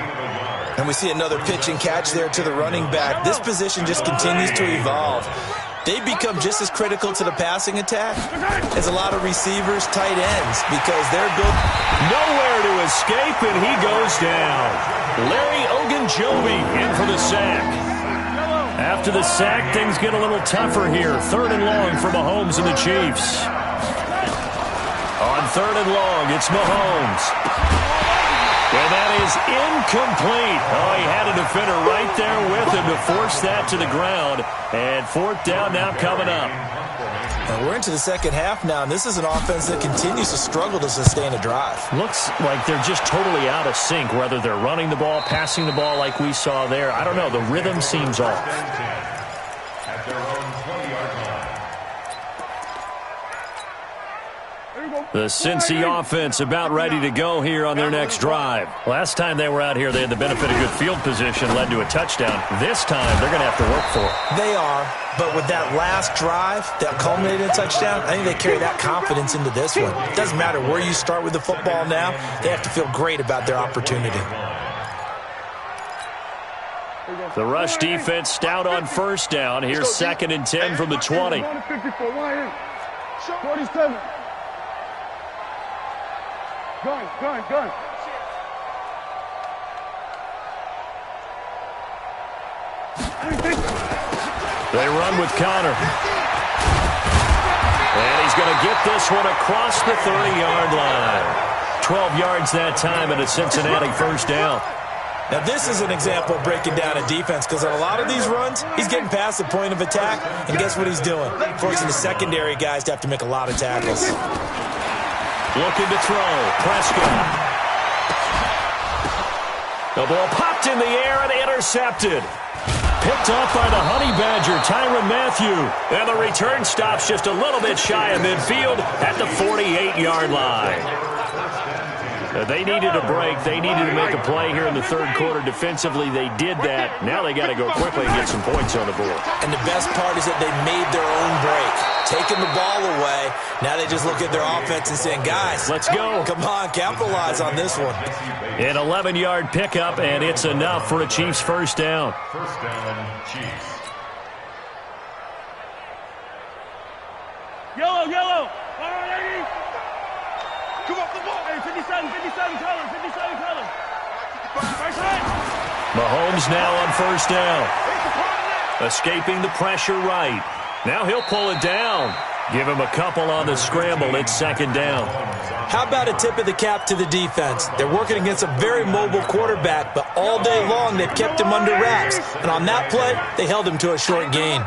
Speaker 7: And we see another pitch and catch there to the running back. This position just continues to evolve. They become just as critical to the passing attack as a lot of receivers, tight ends, because they're built.
Speaker 4: Nowhere to escape, and he goes down. Larry Ogunjobi in for the sack. After the sack, things get a little tougher here. 3rd and long for Mahomes and the Chiefs. On 3rd and long, it's Mahomes. And that is incomplete. Oh, he had a defender right there with him to force that to the ground. And 4th down now coming up.
Speaker 7: And we're into the 2nd half now, and this is an offense that continues to struggle to sustain a drive.
Speaker 4: Looks like they're just totally out of sync, whether they're running the ball, passing the ball like we saw there. I don't know. The rhythm seems off.
Speaker 5: At their own 20-yard line.
Speaker 4: The Cincy offense about ready to go here on their next drive. Last time they were out here, they had the benefit of good field position, led to a touchdown. This time, they're going to have to work for it.
Speaker 7: They are, but with that last drive that culminated in a touchdown, I think they carry that confidence into this one. It doesn't matter where you start with the football now. They have to feel great about their opportunity.
Speaker 4: The rush defense stout on 1st down. Here's 2nd and 10 from the 20.
Speaker 6: 47. Gun.
Speaker 4: They run with Connor. And he's going to get this one across the 30-yard line. 12 yards that time and a Cincinnati 1st down.
Speaker 7: Now, this is an example of breaking down a defense, because on a lot of these runs, he's getting past the point of attack, and guess what he's doing? Forcing the secondary guys to have to make a lot of tackles.
Speaker 4: Looking to throw. Prescott. The ball popped in the air and intercepted. Picked off by the Honey Badger, Tyrann Mathieu. And the return stops just a little bit shy of midfield at the 48-yard line. They needed a break. They needed to make a play here in the 3rd quarter. Defensively, they did that. Now they got to go quickly and get some points on the board.
Speaker 7: And the best part is that they made their own break. Taking the ball away. Now they just look at their offense and saying, guys,
Speaker 4: let's go.
Speaker 7: Come on, capitalize on this one.
Speaker 4: An 11-yard pickup, and it's enough for a Chiefs 1st down.
Speaker 5: 1st down, Chiefs.
Speaker 6: Yellow. All right, ladies. Come on. Hey, 57 color. First line.
Speaker 4: Mahomes now on 1st down. Escaping the pressure right. Now he'll pull it down. Give him a couple on the scramble. It's 2nd down.
Speaker 7: How about a tip of the cap to the defense? They're working against a very mobile quarterback, but all day long they've kept him under wraps. And on that play, they held him to a short gain.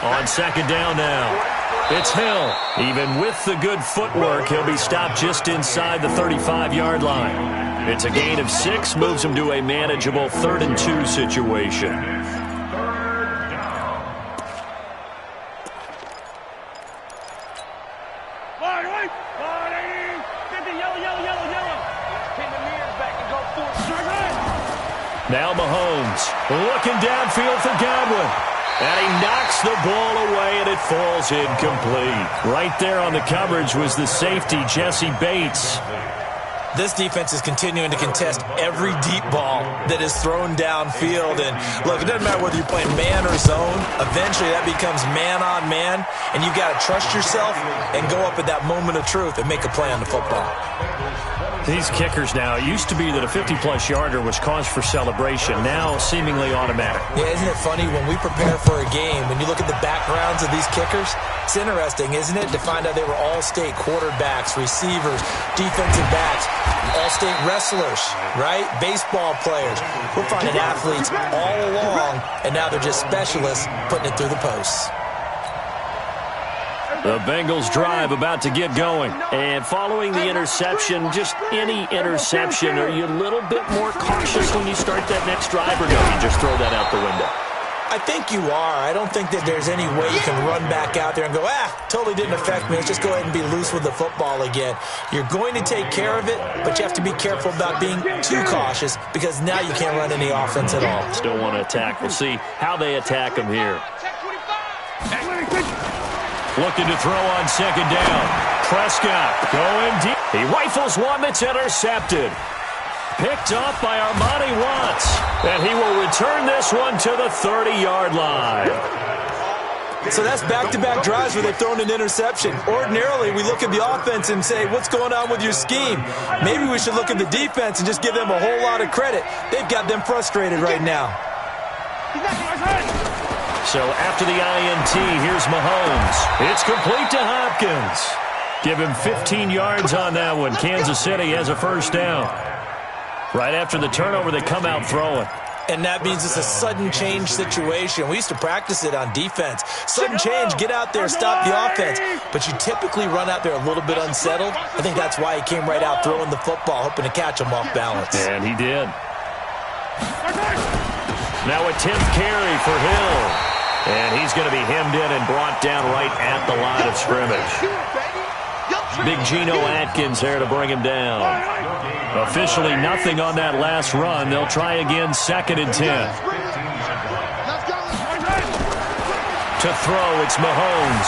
Speaker 4: On 2nd down now. It's Hill. Even with the good footwork, he'll be stopped just inside the 35-yard line. It's a gain of 6, moves him to a manageable 3rd and 2 situation.
Speaker 5: 3rd down.
Speaker 4: Now Mahomes looking downfield for Godwin. And he knocks the ball away, and it falls incomplete. Right there on the coverage was the safety, Jesse Bates.
Speaker 7: This defense is continuing to contest every deep ball that is thrown downfield. And, look, it doesn't matter whether you're playing man or zone. Eventually, that becomes man on man, and you've got to trust yourself and go up at that moment of truth and make a play on the football.
Speaker 4: These kickers now, it used to be that a 50-plus yarder was cause for celebration. Now, seemingly automatic.
Speaker 7: Yeah, isn't it funny? When we prepare for a game, when you look at the backgrounds of these kickers, it's interesting, isn't it, to find out they were all-state quarterbacks, receivers, defensive backs, all State wrestlers, right? Baseball players. We're finding athletes all along, and now they're just specialists putting it through the posts.
Speaker 4: The Bengals drive about to get going. And following the interception, just any interception, are you a little bit more cautious when you start that next drive, or no, you just throw that out the window?
Speaker 7: I think you are. I don't think that there's any way you can run back out there and go, totally didn't affect me. Let's just go ahead and be loose with the football again. You're going to take care of it, but you have to be careful about being too cautious because now you can't run any offense at all.
Speaker 4: Still want to attack. We'll see how they attack him here. Looking to throw on second down. Prescott going deep. He rifles one that's intercepted. Picked off by Armani Watts. And he will return this one to the 30-yard line.
Speaker 7: So that's back-to-back drives where they've thrown an interception. Ordinarily, we look at the offense and say, what's going on with your scheme? Maybe we should look at the defense and just give them a whole lot of credit. They've got them frustrated right now.
Speaker 4: So after the INT, here's Mahomes. It's complete to Hopkins. Give him 15 yards on that one. Kansas City has a first down. Right after the turnover, they come out throwing.
Speaker 7: And that means it's a sudden change situation. We used to practice it on defense. Sudden change, get out there, stop the offense. But you typically run out there a little bit unsettled. I think that's why he came right out throwing the football, hoping to catch him off balance.
Speaker 4: And he did. Now a 10th carry for Hill. And he's going to be hemmed in and brought down right at the line of scrimmage. Big Geno Atkins there to bring him down. Officially nothing on that last run. They'll try again, 2nd and 10. To throw, it's Mahomes.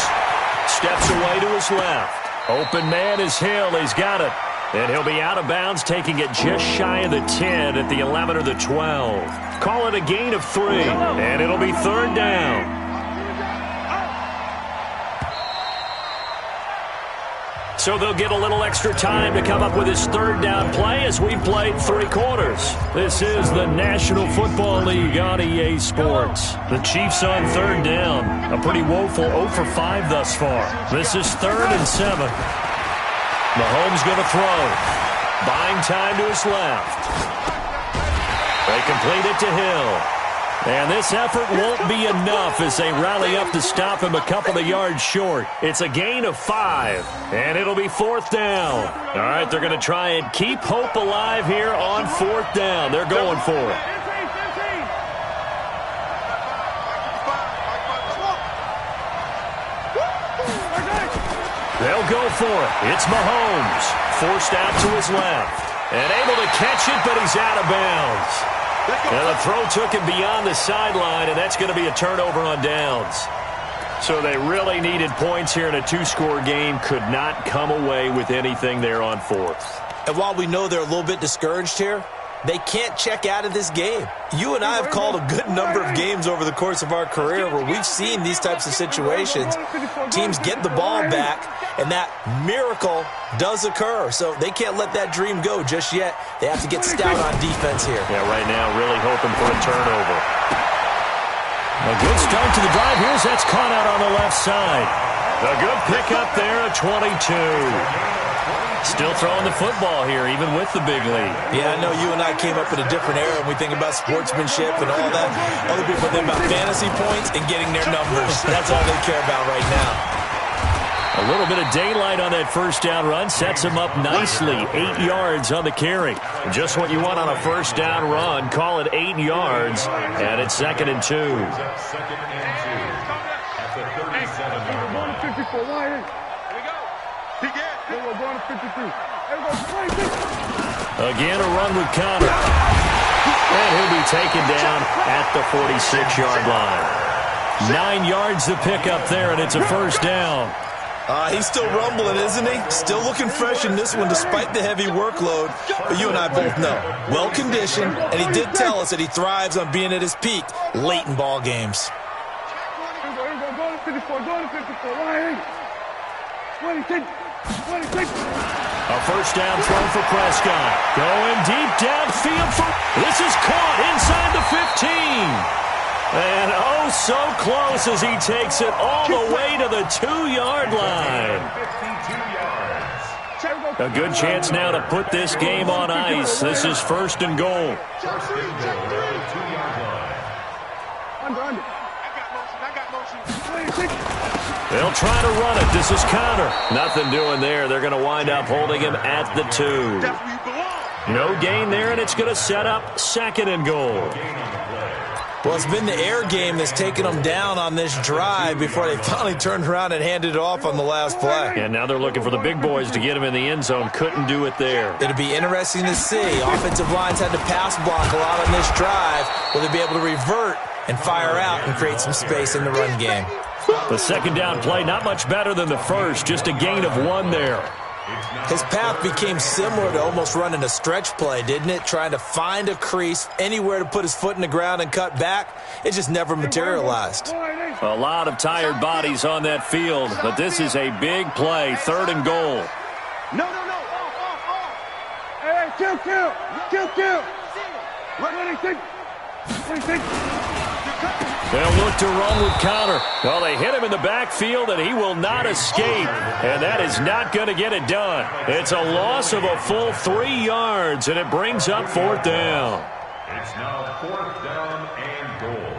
Speaker 4: Steps away to his left. Open man is Hill. He's got it. And he'll be out of bounds, taking it just shy of the 10 at the 11 or the 12. Call it a gain of 3, and it'll be 3rd down. So they'll get a little extra time to come up with his 3rd down play as we've played 3 quarters. This is the National Football League on EA Sports. The Chiefs on 3rd down. A pretty woeful 0 for 5 thus far. This is 3rd and 7. Mahomes going to throw. Buying time to his left. They complete it to Hill. And this effort won't be enough as they rally up to stop him a couple of yards short. It's a gain of 5, and it'll be 4th down. All right, they're going to try and keep hope alive here on 4th down. They're going for it. They'll go for it. It's Mahomes. Forced out to his left. And able to catch it, but he's out of bounds. And the throw took him beyond the sideline, and that's going to be a turnover on downs. So they really needed points here in a 2-score game. Could not come away with anything there on 4th.
Speaker 7: And while we know they're a little bit discouraged here, they can't check out of this game. You and I have called a good number of games over the course of our career where we've seen these types of situations. Teams get the ball back, and that miracle does occur. So they can't let that dream go just yet. They have to get stout on defense here.
Speaker 4: Yeah, right now really hoping for a turnover. A good start to the drive. Here's that's caught out on the left side. A good pickup there at 22. Still throwing the football here, even with the big lead.
Speaker 7: Yeah, I know you and I came up in a different era, and we think about sportsmanship and all that. Other people think about fantasy points and getting their numbers. That's all they care about right now.
Speaker 4: A little bit of daylight on that first down run sets him up nicely. 8 yards on the carry. Just what you want on a first down run. Call it 8 yards, and it's 2nd and 2.
Speaker 5: At the 37-yard line.
Speaker 4: Again, a run with Connor. And he'll be taken down at the 46-yard line. 9 yards to pick up there, and it's a first down.
Speaker 7: He's still rumbling, isn't he? Still looking fresh in this one despite the heavy workload. But you and I both know, well-conditioned, and he did tell us that he thrives on being at his peak late in ball games.
Speaker 4: A first down throw for Prescott. Going deep downfield for... This is caught inside the 15. And oh, so close as he takes it all the way to the 2-yard line.
Speaker 5: 52 yards.
Speaker 4: A good chance now to put this game on ice. This is 1st and goal.
Speaker 5: First and goal at the 2-yard line.
Speaker 6: Under.
Speaker 4: They'll try to run it. This is counter. Nothing doing there. They're going to wind up holding him at the 2. No gain there, and it's going to set up 2nd and goal.
Speaker 7: Well, it's been the air game that's taken them down on this drive before they finally turned around and handed it off on the last play.
Speaker 4: And now they're looking for the big boys to get him in the end zone. Couldn't do it there.
Speaker 7: It'll be interesting to see. Offensive lines had to pass block a lot on this drive. Will they be able to revert and fire out and create some space in the run game?
Speaker 4: The 2nd down play, not much better than the first. Just a gain of 1 there.
Speaker 7: His path became similar to almost running a stretch play, didn't it? Trying to find a crease, anywhere to put his foot in the ground and cut back. It just never materialized.
Speaker 4: A lot of tired bodies on that field, but this is a big play. 3rd and goal.
Speaker 6: No. Hey, kill. What do you think?
Speaker 4: They'll look to run with counter. Well, they hit him in the backfield, and he will not escape. And that is not going to get it done. It's a loss of a full 3 yards, and it brings up 4th down.
Speaker 5: It's now 4th down and goal.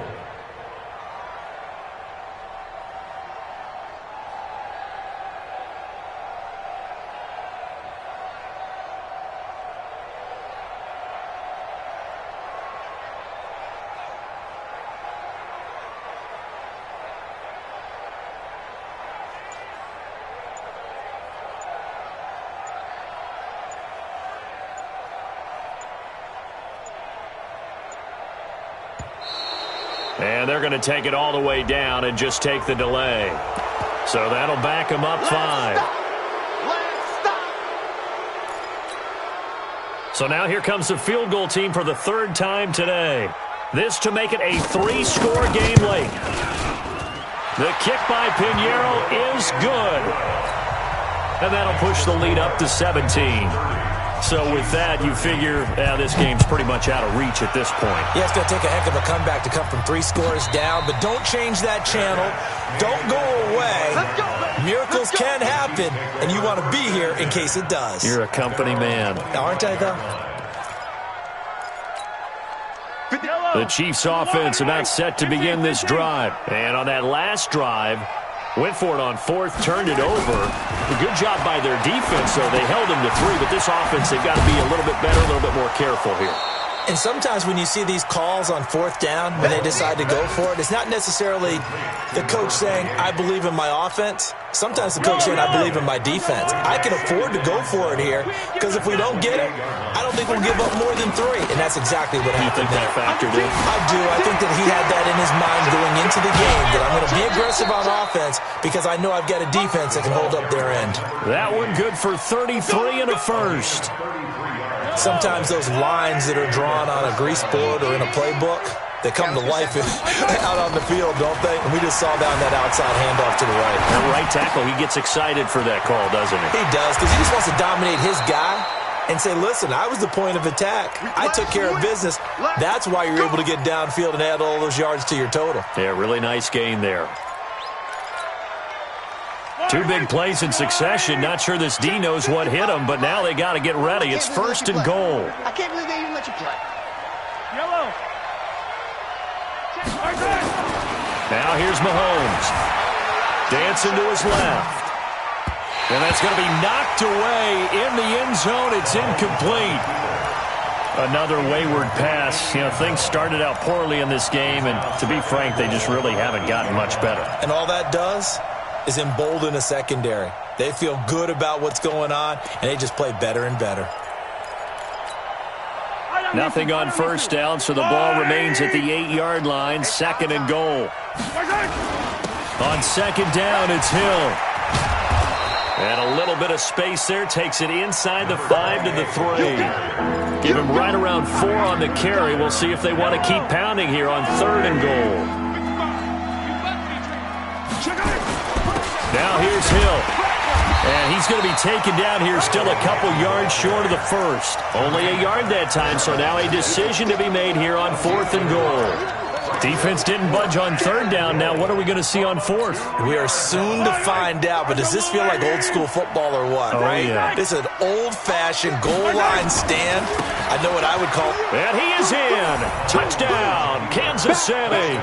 Speaker 4: And they're going to take it all the way down and just take the delay. So that'll back them up 5. So now here comes the field goal team for the 3rd time today. This to make it a 3-score game late. The kick by Pinheiro is good. And that'll push the lead up to 17. So with that, you figure this game's pretty much out of reach at this point.
Speaker 7: Yeah, it's going to take a heck of a comeback to come from 3 scores down, but don't change that channel. Don't go away. Miracles can happen, and you want to be here in case it does.
Speaker 4: You're a company man.
Speaker 7: Aren't I, though?
Speaker 4: The Chiefs' offense about set to begin this drive. And on that last drive, went for it on 4th, turned it over. A good job by their defense, though. They held them to 3, but this offense, they've got to be a little bit better, a little bit more careful here.
Speaker 7: And sometimes when you see these calls on 4th down, when they decide to go for it, it's not necessarily the coach saying, I believe in my offense. Sometimes the coach saying, I believe in my defense. I can afford to go for it here, because if we don't get it, I don't think we'll give up more than 3. And that's exactly what happened.
Speaker 4: You think that factored in?
Speaker 7: I do. I think that he had that in his mind going into the game, that I'm going to be aggressive on offense because I know I've got a defense that can hold up their end.
Speaker 4: That one good for 33 and a first.
Speaker 7: Sometimes those lines that are drawn on a grease board or in a playbook, they come to life out on the field, don't they? And we just saw down that outside handoff to the right.
Speaker 4: That right tackle, he gets excited for that call, doesn't he?
Speaker 7: He does, because he just wants to dominate his guy and say, listen, I was the point of attack. I took care of business. That's why you're able to get downfield and add all those yards to your total.
Speaker 4: Yeah, really nice gain there. 2 big plays in succession. Not sure this D knows what hit him, but now they got to get ready. It's 1st and goal.
Speaker 6: I can't believe they even let you play. Yellow.
Speaker 4: Now here's Mahomes. Dancing to his left. And that's going to be knocked away in the end zone. It's incomplete. Another wayward pass. You know, things started out poorly in this game, and to be frank, they just really haven't gotten much better.
Speaker 7: And all that does is embolden a secondary. They feel good about what's going on, and they just play better and better.
Speaker 4: Nothing on 1st down, so the ball remains at the 8-yard line. 2nd and goal. On 2nd down, it's Hill. And a little bit of space there. Takes it inside the 5 to the 3. Give him right around 4 on the carry. We'll see if they want to keep pounding here on 3rd and goal. Now here's Hill. And he's going to be taken down here, still a couple yards short of the first. Only a yard that time, so now a decision to be made here on 4th and goal. Defense didn't budge on third down. Now what are we going to see on fourth?
Speaker 7: We are soon to find out, but does this feel like old school football or what, right?
Speaker 4: Yeah.
Speaker 7: This is an old-fashioned goal line stand. I know what I would call it.
Speaker 4: And he is in. Touchdown, Kansas City.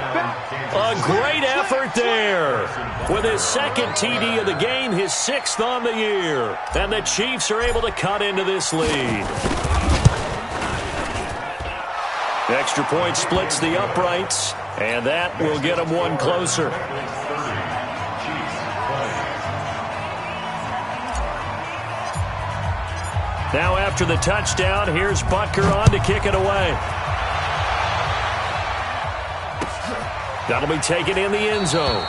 Speaker 4: A great effort there. With his second TD of the game, his 6th on the year. And the Chiefs are able to cut into this lead. Extra point splits the uprights, and that will get them one closer. Now after the touchdown, here's Butker on to kick it away. That'll be taken in the end zone.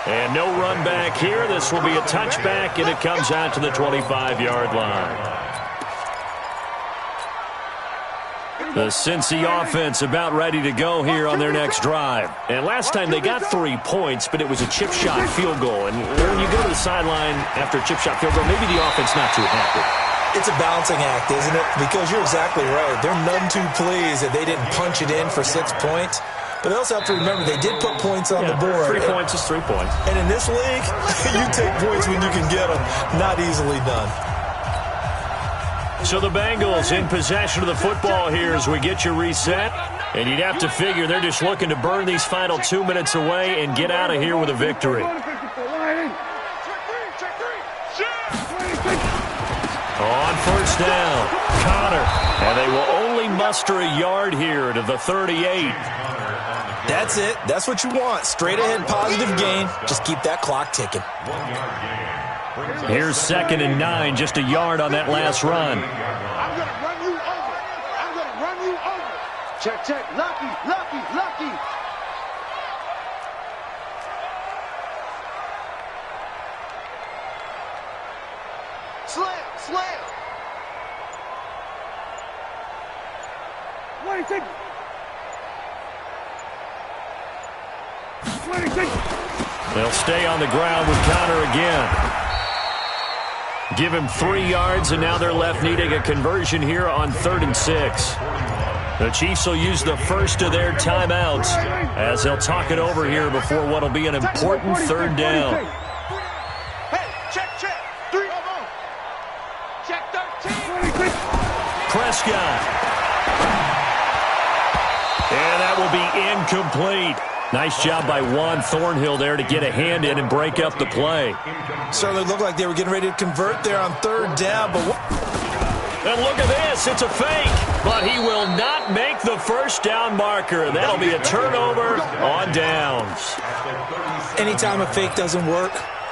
Speaker 4: And no run back here. This will be a touchback, and it comes out to the 25-yard line. The Cincy offense about ready to go here on their next drive. And last time they got 3 points, but it was a chip shot field goal. And when you go to the sideline after a chip shot field goal, maybe the offense not too happy.
Speaker 7: It's a balancing act, isn't it? Because you're exactly right. They're none too pleased that they didn't punch it in for 6 points. But they also have to remember they did put points on the board.
Speaker 4: 3 points is 3 points.
Speaker 7: And in this league, you take points when you can get them. Not easily done.
Speaker 4: So the Bengals in possession of the football here as we get you reset. And you'd have to figure they're just looking to burn these final 2 minutes away and get out of here with a victory. On first down, Connor. And they will only muster a yard here to the 38.
Speaker 7: That's it. That's what you want. Straight ahead positive gain. Just keep that clock ticking.
Speaker 4: Here's 2nd and 9, just a yard on that last run.
Speaker 6: I'm going to run you over. I'm going to run you over. Check, check. Lucky, lucky, lucky. Slam, slam. 26. 26.
Speaker 4: They'll stay on the ground with Connor again. Give him 3 yards, and now they're left needing a conversion here on 3rd and 6. The Chiefs will use the first of their timeouts as they'll talk it over here before what will be an important 3rd down.
Speaker 6: Hey, check, check. 3. Check 13.
Speaker 4: Prescott. And that will be incomplete. Nice job by Juan Thornhill there to get a hand in and break up the play.
Speaker 7: Certainly looked like they were getting ready to convert there on 3rd down. But
Speaker 4: and look at this. It's a fake. But he will not make the first down marker. That'll be a turnover on downs.
Speaker 7: Anytime a fake doesn't work,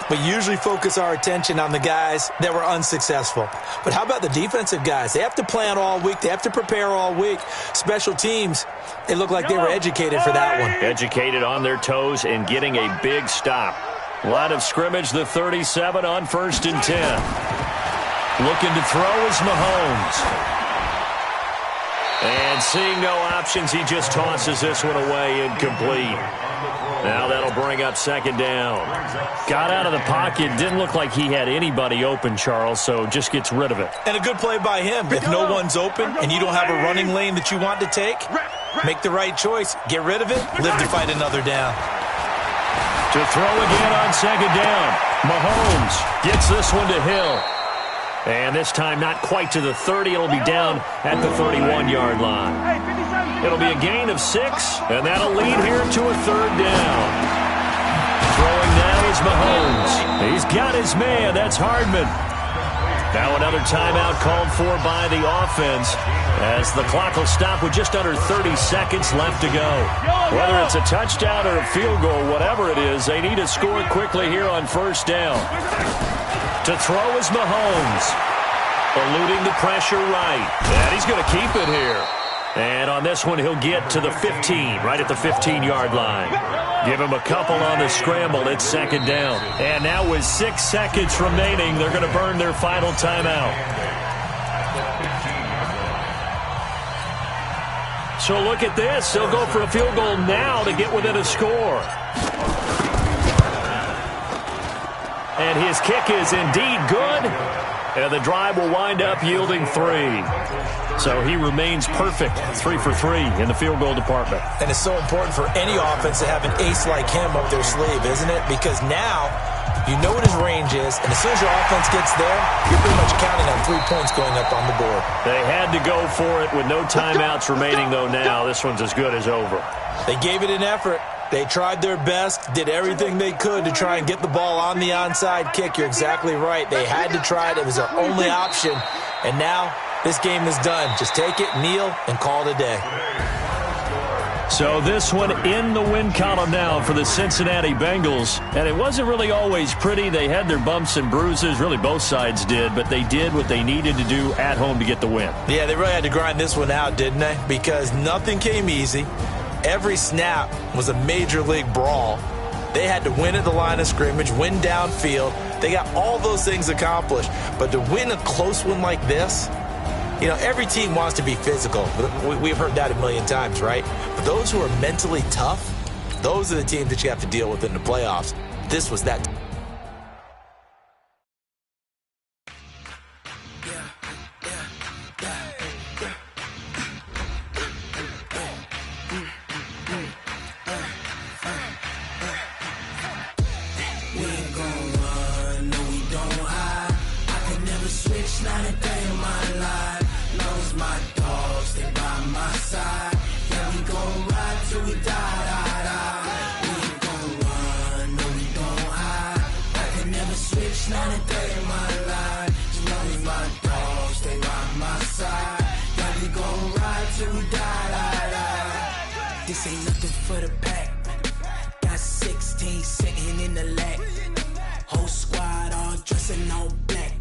Speaker 7: we usually focus our attention on the guys that were unsuccessful. But how about the defensive guys? They have to plan all week. They have to prepare all week. Special teams, they look like they were educated for that one.
Speaker 4: Educated on their toes and getting a big stop. Line of scrimmage, the 37 on 1st and 10. Looking to throw is Mahomes. And seeing no options, he just tosses this one away, incomplete. Now that'll bring up 2nd down. Got out of the pocket. Didn't look like he had anybody open, Charles, so just gets rid of it.
Speaker 7: And a good play by him. If no one's open and you don't have a running lane that you want to take, make the right choice. Get rid of it. Live to fight another down.
Speaker 4: To throw again on 2nd down. Mahomes gets this one to Hill. And this time not quite to the 30. It'll be down at the 31-yard line. It'll be a gain of 6, and that'll lead here to a 3rd down. Throwing now is Mahomes. He's got his man. That's Hardman. Now another timeout called for by the offense as the clock will stop with just under 30 seconds left to go. Whether it's a touchdown or a field goal, whatever it is, they need to score quickly here on 1st down. To throw is Mahomes. Eluding the pressure right. And he's going to keep it here. And on this one, he'll get to the 15, right at the 15-yard line. Give him a couple on the scramble. It's 2nd down. And now with 6 seconds remaining, they're going to burn their final timeout. So look at this. They'll go for a field goal now to get within a score. And his kick is indeed good. And the drive will wind up yielding 3. So he remains perfect, 3 for 3 in the field goal department.
Speaker 7: And it's so important for any offense to have an ace like him up their sleeve, isn't it? Because now you know what his range is, and as soon as your offense gets there, you're pretty much counting on 3 points going up on the board.
Speaker 4: They had to go for it with no timeouts remaining, though, now. This one's as good as over.
Speaker 7: They gave it an effort. They tried their best, did everything they could to try and get the ball on the onside kick. You're exactly right. They had to try it. It was their only option. And now this game is done. Just take it, kneel, and call it a day.
Speaker 4: So this one in the win column now for the Cincinnati Bengals. And it wasn't really always pretty. They had their bumps and bruises. Really, both sides did. But they did what they needed to do at home to get the win.
Speaker 7: Yeah, they really had to grind this one out, didn't they? Because nothing came easy. Every snap was a major league brawl. They had to win at the line of scrimmage, win downfield. They got all those things accomplished. But to win a close one like this, you know, every team wants to be physical. We've heard that a million times, right? But those who are mentally tough, those are the teams that you have to deal with in the playoffs. This was that.
Speaker 2: This ain't nothing for the pack. Got 16 sitting in the lap. Whole squad all dressing all black.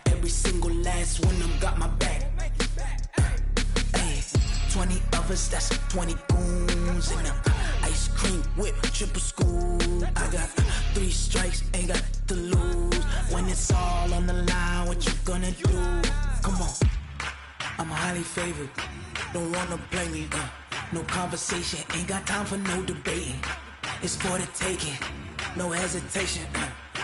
Speaker 2: Every single last one of them got my back. Hey, 20 of us, that's 20 goons in them. Ice cream whip, triple scoop. I got 3 strikes, ain't got to lose. When it's all on the line, what you gonna do? Come on, I'm highly favored. Don't wanna play me, no conversation, ain't got time for no debating. It's for the taking, no hesitation.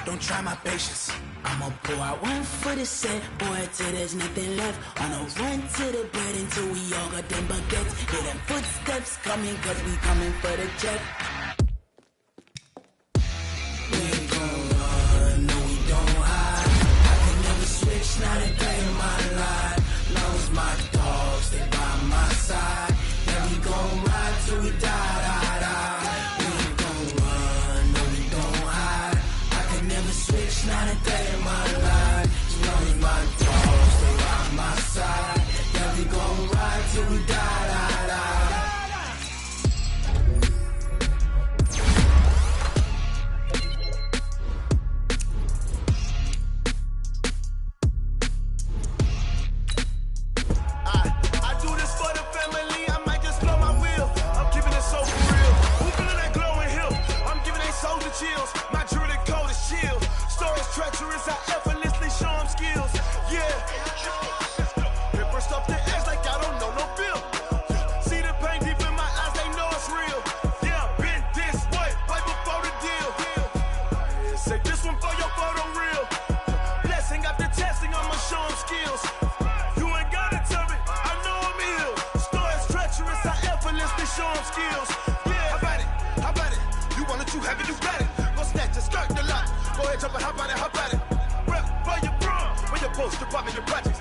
Speaker 2: Don't try my patience. I'ma pour out one for the set, boy, till there's nothing left. On a run to the bread until we all got them baguettes. Hear them footsteps coming, cause we coming for the check. We ain't gon' run, no we don't hide. I can never switch, not a day in my life. Long as my dogs, they by my side. We gon' ride till we die. We ain't gon' run, no we don't hide. I can never switch, not a day in my life. As long as my dogs stay by my side. Yeah, we gon' ride till we die.
Speaker 3: My jewelry coat is shield. Stories treacherous, I effortlessly show them skills. Yeah. Paper stuff the edge like I don't know no bill. See the pain deep in my eyes, they know it's real. Yeah, been this way, right before the deal. Say this one for your photo reel. Blessing after testing, I'ma show them skills. You ain't gotta tell me, I know I'm ill. Stories treacherous, I effortlessly show them skills. Yeah, how about it? You want it, you have it, you got it. Go ahead, jump and hop on it. Rep for your bro, for your post, department, your project.